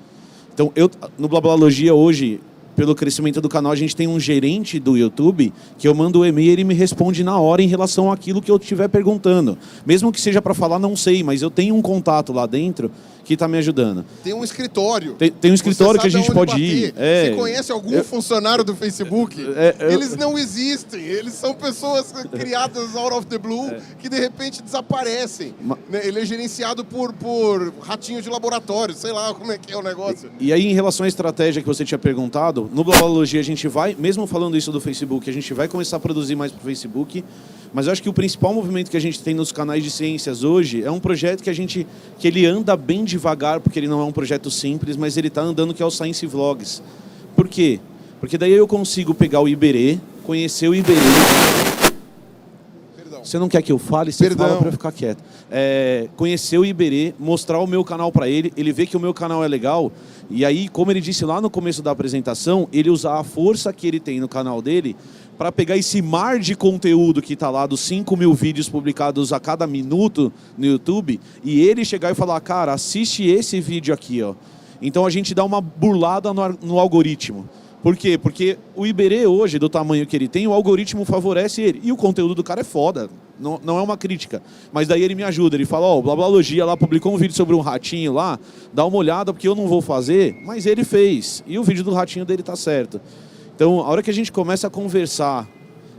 Então, no Blablalogia hoje, pelo crescimento do canal, a gente tem um gerente do YouTube que eu mando o e-mail e ele me responde na hora em relação àquilo que eu estiver perguntando. Mesmo que seja para falar, não sei, mas eu tenho um contato lá dentro que está me ajudando. Tem um escritório. Tem um escritório que a gente pode ir. Você conhece algum funcionário do Facebook? Eles não existem. Eles são pessoas criadas out of the blue que de repente desaparecem. Ele é gerenciado por ratinhos de laboratório. Sei lá como é que é o negócio. E aí, em relação à estratégia que você tinha perguntado, no Blabologia a gente vai, mesmo falando isso do Facebook, a gente vai começar a produzir mais para o Facebook. Mas eu acho que o principal movimento que a gente tem nos canais de ciências hoje é um projeto que ele anda bem devagar, porque ele não é um projeto simples, mas ele está andando, que é o Science Vlogs. Por quê? Porque daí eu consigo pegar o Iberê, conhecer o Iberê. Perdão. Você não quer que eu fale? Você fala para eu ficar quieto. Conhecer o Iberê, mostrar o meu canal para ele, ele vê que o meu canal é legal, e aí, como ele disse lá no começo da apresentação, ele usar a força que ele tem no canal dele para pegar esse mar de conteúdo que está lá, dos 5 mil vídeos publicados a cada minuto no YouTube, e ele chegar e falar, cara, assiste esse vídeo aqui, ó. Então a gente dá uma burlada no algoritmo. Por quê? Porque o Iberê hoje, do tamanho que ele tem, o algoritmo favorece ele. E o conteúdo do cara é foda, não é uma crítica. Mas daí ele me ajuda, ele fala, ó, o Blabologia lá publicou um vídeo sobre um ratinho lá, dá uma olhada porque eu não vou fazer, mas ele fez. E o vídeo do ratinho dele tá certo. Então, a hora que a gente começa a conversar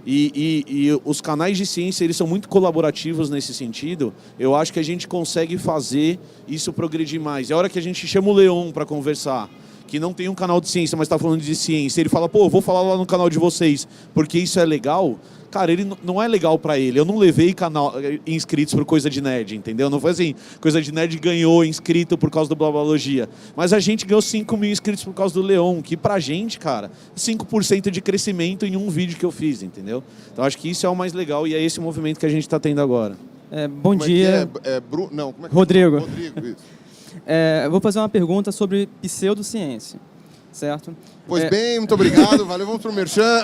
e os canais de ciência, eles são muito colaborativos nesse sentido, eu acho que a gente consegue fazer isso progredir mais. E a hora que a gente chama o Leon para conversar, que não tem um canal de ciência, mas está falando de ciência, ele fala, pô, eu vou falar lá no canal de vocês, porque isso é legal. Cara, ele não é legal pra ele. Eu não levei inscritos por coisa de nerd, entendeu? Não foi assim, coisa de nerd ganhou inscrito por causa do Blabologia. Mas a gente ganhou 5 mil inscritos por causa do Leon, que pra gente, cara, 5% de crescimento em um vídeo que eu fiz, entendeu? Então acho que isso é o mais legal e é esse movimento que a gente tá tendo agora. Bom dia. Não, como é que Rodrigo. Rodrigo, isso. Eu vou fazer uma pergunta sobre pseudociência, certo? Pois bem, muito obrigado. Valeu, vamos pro Merchan.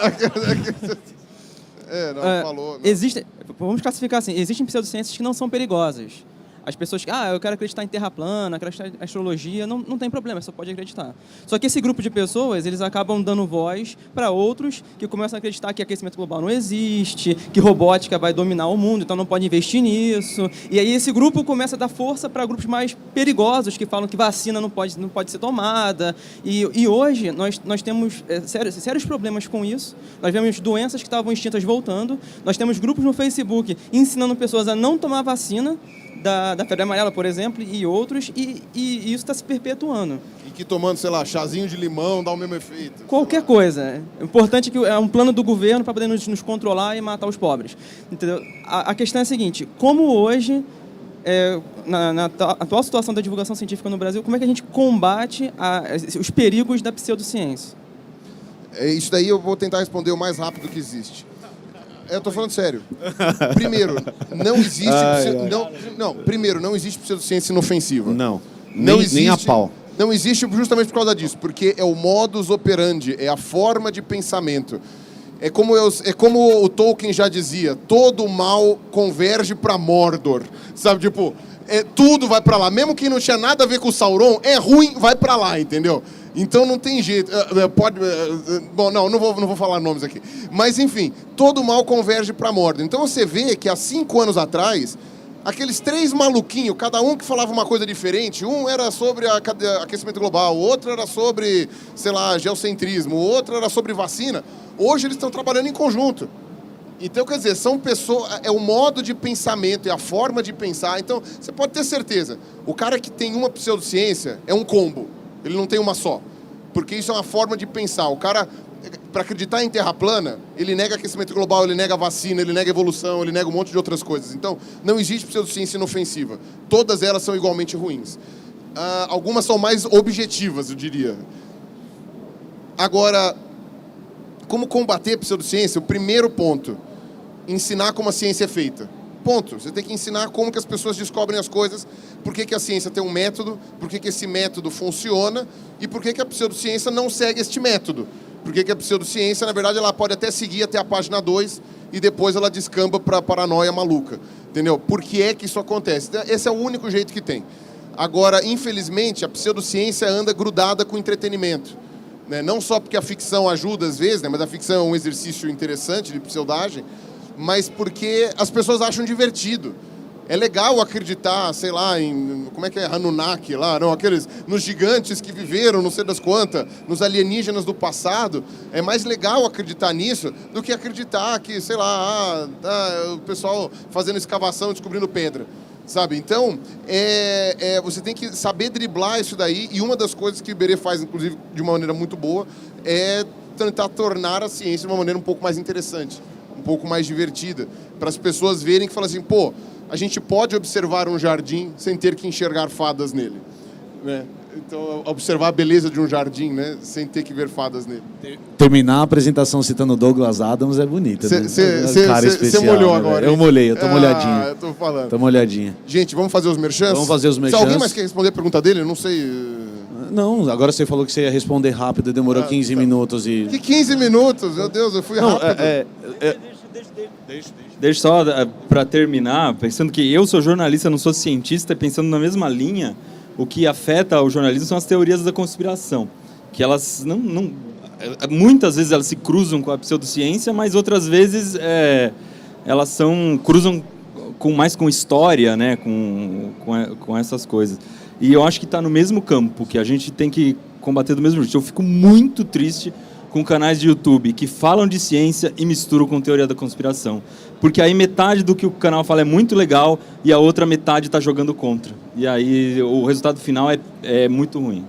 Falou. Não. Vamos classificar assim, existem pseudociências que não são perigosas. As pessoas que, eu quero acreditar em terra plana, quero acreditar em astrologia, não tem problema, só pode acreditar. Só que esse grupo de pessoas, eles acabam dando voz para outros que começam a acreditar que aquecimento global não existe, que robótica vai dominar o mundo, então não pode investir nisso. E aí esse grupo começa a dar força para grupos mais perigosos, que falam que vacina não pode ser tomada. E hoje nós temos sérios problemas com isso. Nós vemos doenças que estavam extintas voltando. Nós temos grupos no Facebook ensinando pessoas a não tomar vacina, da febre amarela, por exemplo, e outros, e isso está se perpetuando. E que tomando, sei lá, chazinho de limão dá o mesmo efeito. Qualquer coisa. O importante é que é um plano do governo para poder nos controlar e matar os pobres. Entendeu? A questão é a seguinte, como hoje, na atual situação da divulgação científica no Brasil, como é que a gente combate os perigos da pseudociência? Isso daí eu vou tentar responder o mais rápido que existe. Eu tô falando sério. Primeiro, não existe... Primeiro, não existe pseudociência inofensiva. Não existe, nem a pau. Não existe justamente por causa disso, porque é o modus operandi, é a forma de pensamento. É como o Tolkien já dizia, todo mal converge para Mordor. Sabe, tipo, tudo vai para lá. Mesmo quem não tinha nada a ver com o Sauron, é ruim, vai para lá, entendeu? Então não tem jeito. Bom, não vou falar nomes aqui. Mas, enfim, todo mal converge para Mordor. Então você vê que há 5 anos atrás, aqueles 3 maluquinhos, cada um que falava uma coisa diferente, um era sobre aquecimento global, o outro era sobre, sei lá, geocentrismo, o outro era sobre vacina. Hoje eles estão trabalhando em conjunto. Então, quer dizer, são pessoas... É o modo de pensamento, é a forma de pensar. Então, você pode ter certeza, o cara que tem uma pseudociência é um combo. Ele não tem uma só. Porque isso é uma forma de pensar. O cara, para acreditar em terra plana, ele nega aquecimento global, ele nega vacina, ele nega evolução, ele nega um monte de outras coisas. Então, não existe pseudociência inofensiva. Todas elas são igualmente ruins. Algumas são mais objetivas, eu diria. Agora, como combater a pseudociência? O primeiro ponto, ensinar como a ciência é feita. Ponto. Você tem que ensinar como que as pessoas descobrem as coisas, por que a ciência tem um método, por que esse método funciona e por que a pseudociência não segue este método. Por que a pseudociência, na verdade, ela pode até seguir até a página 2 e depois ela descamba para paranoia maluca. Entendeu? Por que é que isso acontece? Esse é o único jeito que tem. Agora, infelizmente, a pseudociência anda grudada com entretenimento. né? Não só porque a ficção ajuda às vezes, né? Mas a ficção é um exercício interessante de pseudagem, mas porque as pessoas acham divertido. É legal acreditar, sei lá, em... Como é que é? Anunnaki lá, não? Aqueles... Nos gigantes que viveram, não sei das quantas, nos alienígenas do passado. É mais legal acreditar nisso do que acreditar que, sei lá, o pessoal fazendo escavação e descobrindo pedra. Sabe? Então, você tem que saber driblar isso daí. E uma das coisas que o Iberê faz, inclusive, de uma maneira muito boa, é tentar tornar a ciência de uma maneira um pouco mais interessante, um pouco mais divertida. Para as pessoas verem que falam assim, pô, a gente pode observar um jardim sem ter que enxergar fadas nele, né? Então, observar a beleza de um jardim, né? Sem ter que ver fadas nele. Terminar a apresentação citando Douglas Adams é bonito, né? Você molhou agora, hein? Eu molhei, eu tô molhadinho. Eu tô falando. Tô molhadinho. Gente, vamos fazer os merchans? Vamos fazer os merchans. Se alguém mais quer responder a pergunta dele, eu não sei... Não, agora você falou que você ia responder rápido, demorou 15 minutos e... Que 15 minutos? Meu Deus, eu fui rápido. Deixa só para terminar, pensando que eu sou jornalista, não sou cientista, pensando na mesma linha, o que afeta o jornalismo são as teorias da conspiração, que elas muitas vezes elas se cruzam com a pseudociência, mas outras vezes elas cruzam mais com história, né, com essas coisas. E eu acho que está no mesmo campo, que a gente tem que combater do mesmo jeito. Eu fico muito triste com canais de YouTube que falam de ciência e misturam com teoria da conspiração. Porque aí metade do que o canal fala é muito legal e a outra metade está jogando contra. E aí o resultado final é muito ruim.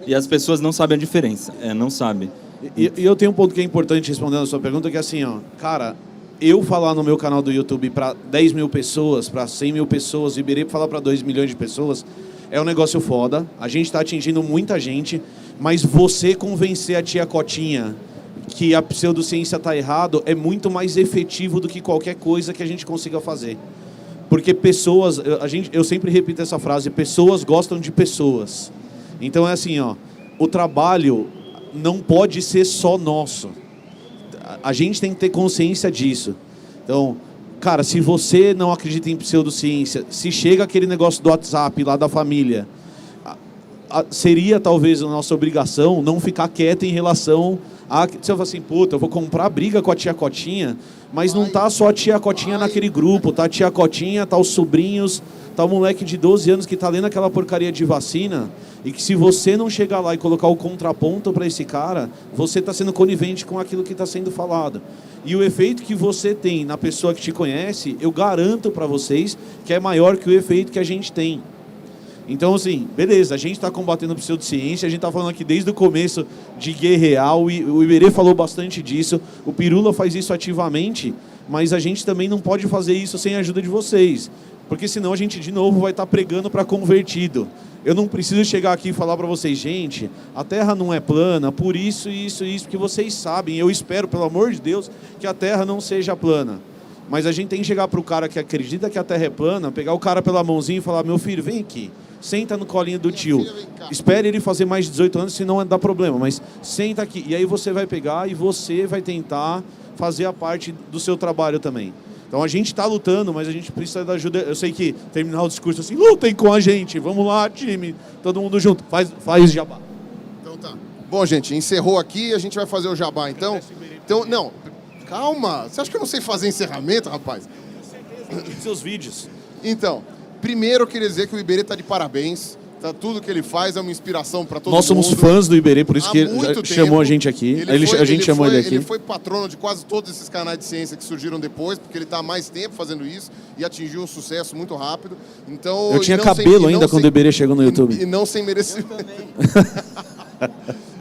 E as pessoas não sabem a diferença. Não sabem. E eu tenho um ponto que é importante respondendo a sua pergunta, que é assim, ó, cara, eu falar no meu canal do YouTube para 10 mil pessoas, para 100 mil pessoas, e Iberê falar para 2 milhões de pessoas, é um negócio foda. A gente está atingindo muita gente, mas você convencer a tia Cotinha que a pseudociência está errado é muito mais efetivo do que qualquer coisa que a gente consiga fazer. Porque pessoas, eu sempre repito essa frase, pessoas gostam de pessoas. Então é assim, ó, o trabalho não pode ser só nosso. A gente tem que ter consciência disso. Então, cara, se você não acredita em pseudociência, se chega aquele negócio do WhatsApp lá da família, seria talvez a nossa obrigação não ficar quieto em relação a... Você fala assim, puta, eu vou comprar briga com a tia Cotinha, mas não tá só a tia Cotinha naquele grupo, tá a tia Cotinha, tá os sobrinhos, tá o moleque de 12 anos que tá lendo aquela porcaria de vacina, e que se você não chegar lá e colocar o contraponto para esse cara, você tá sendo conivente com aquilo que está sendo falado. E o efeito que você tem na pessoa que te conhece, eu garanto para vocês que é maior que o efeito que a gente tem. Então, assim, beleza, a gente está combatendo a pseudociência, a gente está falando aqui desde o começo de guerra real, o Iberê falou bastante disso, o Pirula faz isso ativamente, mas a gente também não pode fazer isso sem a ajuda de vocês, porque senão a gente de novo vai estar pregando para convertido. Eu não preciso chegar aqui e falar para vocês, gente, a Terra não é plana, por isso, porque vocês sabem, eu espero, pelo amor de Deus, que a Terra não seja plana. Mas a gente tem que chegar para o cara que acredita que a Terra é plana, pegar o cara pela mãozinha e falar, meu filho, vem aqui, senta no colinho do tio. Espere ele fazer mais de 18 anos, senão dá problema, mas senta aqui. E aí você vai pegar e você vai tentar fazer a parte do seu trabalho também. Então a gente está lutando, mas a gente precisa da ajuda. Eu sei que terminar o discurso assim, lutem com a gente, vamos lá, time, todo mundo junto, faz jabá. Então tá. Bom, gente, encerrou aqui, a gente vai fazer o jabá, então. Então, não, calma, você acha que eu não sei fazer encerramento, rapaz? Seus vídeos. Então, primeiro eu queria dizer que o Iberê está de parabéns. Tá, tudo que ele faz é uma inspiração para todo mundo. Nós somos fãs do Iberê, por isso que chamou a gente aqui. A gente chamou ele aqui. Ele foi patrono de quase todos esses canais de ciência que surgiram depois, porque ele está há mais tempo fazendo isso e atingiu um sucesso muito rápido. Então, eu tinha cabelo ainda quando o Iberê chegou no YouTube. E não sem merecimento.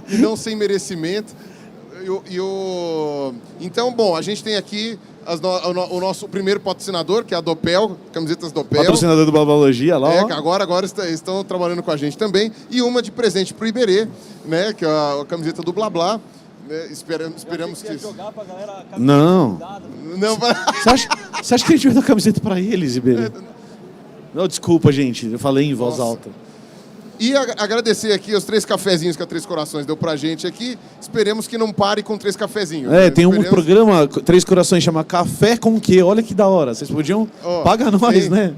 E não sem merecimento. Então, bom, a gente tem aqui o nosso primeiro patrocinador, que é a Dopel, camisetas Dopel. Patrocinador do Babalogia lá. Que agora estão trabalhando com a gente também. E uma de presente pro Iberê, né? Que é a camiseta do Blá Blá. Né, esperamos que... jogar pra galera não. Você acha que a gente vai dar camiseta pra eles, Iberê? Não, desculpa, gente. Eu falei em voz alta. E agradecer aqui os 3 cafezinhos que a Três Corações deu pra gente aqui. Esperemos que não pare com 3 cafezinhos. É, né? tem um Esperemos- programa, Três Corações, chama Café com Quê? Olha que da hora. Vocês podiam... Ó, Paga nós, sim. né?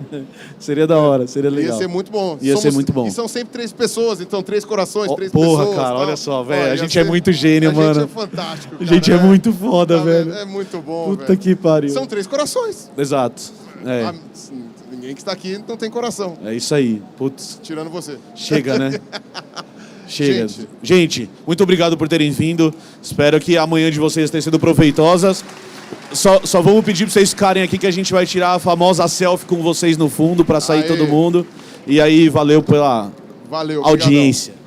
Seria da hora, seria legal. Ia ser muito bom. Ia ser muito bom. E são sempre 3 pessoas, então 3 corações, 3 Porra, pessoas. cara, tal. olha só, velho. Ó, A ia gente ser- é muito gênio, mano. A gente é fantástico, A cara. gente é muito foda, Tá velho. vendo? É muito bom, Puta velho. que pariu. São 3 corações. Exato. É, Ah, ninguém que está aqui não tem coração, é isso aí. Putz, tirando você. chega, né? Chega. Gente. Gente, muito obrigado por terem vindo. Espero que amanhã de vocês tenha sido proveitosas. Só vamos pedir pra vocês ficarem aqui que a gente vai tirar a famosa selfie com vocês no fundo pra sair Aê. todo mundo. E aí, valeu pela Valeu. obrigadão. audiência.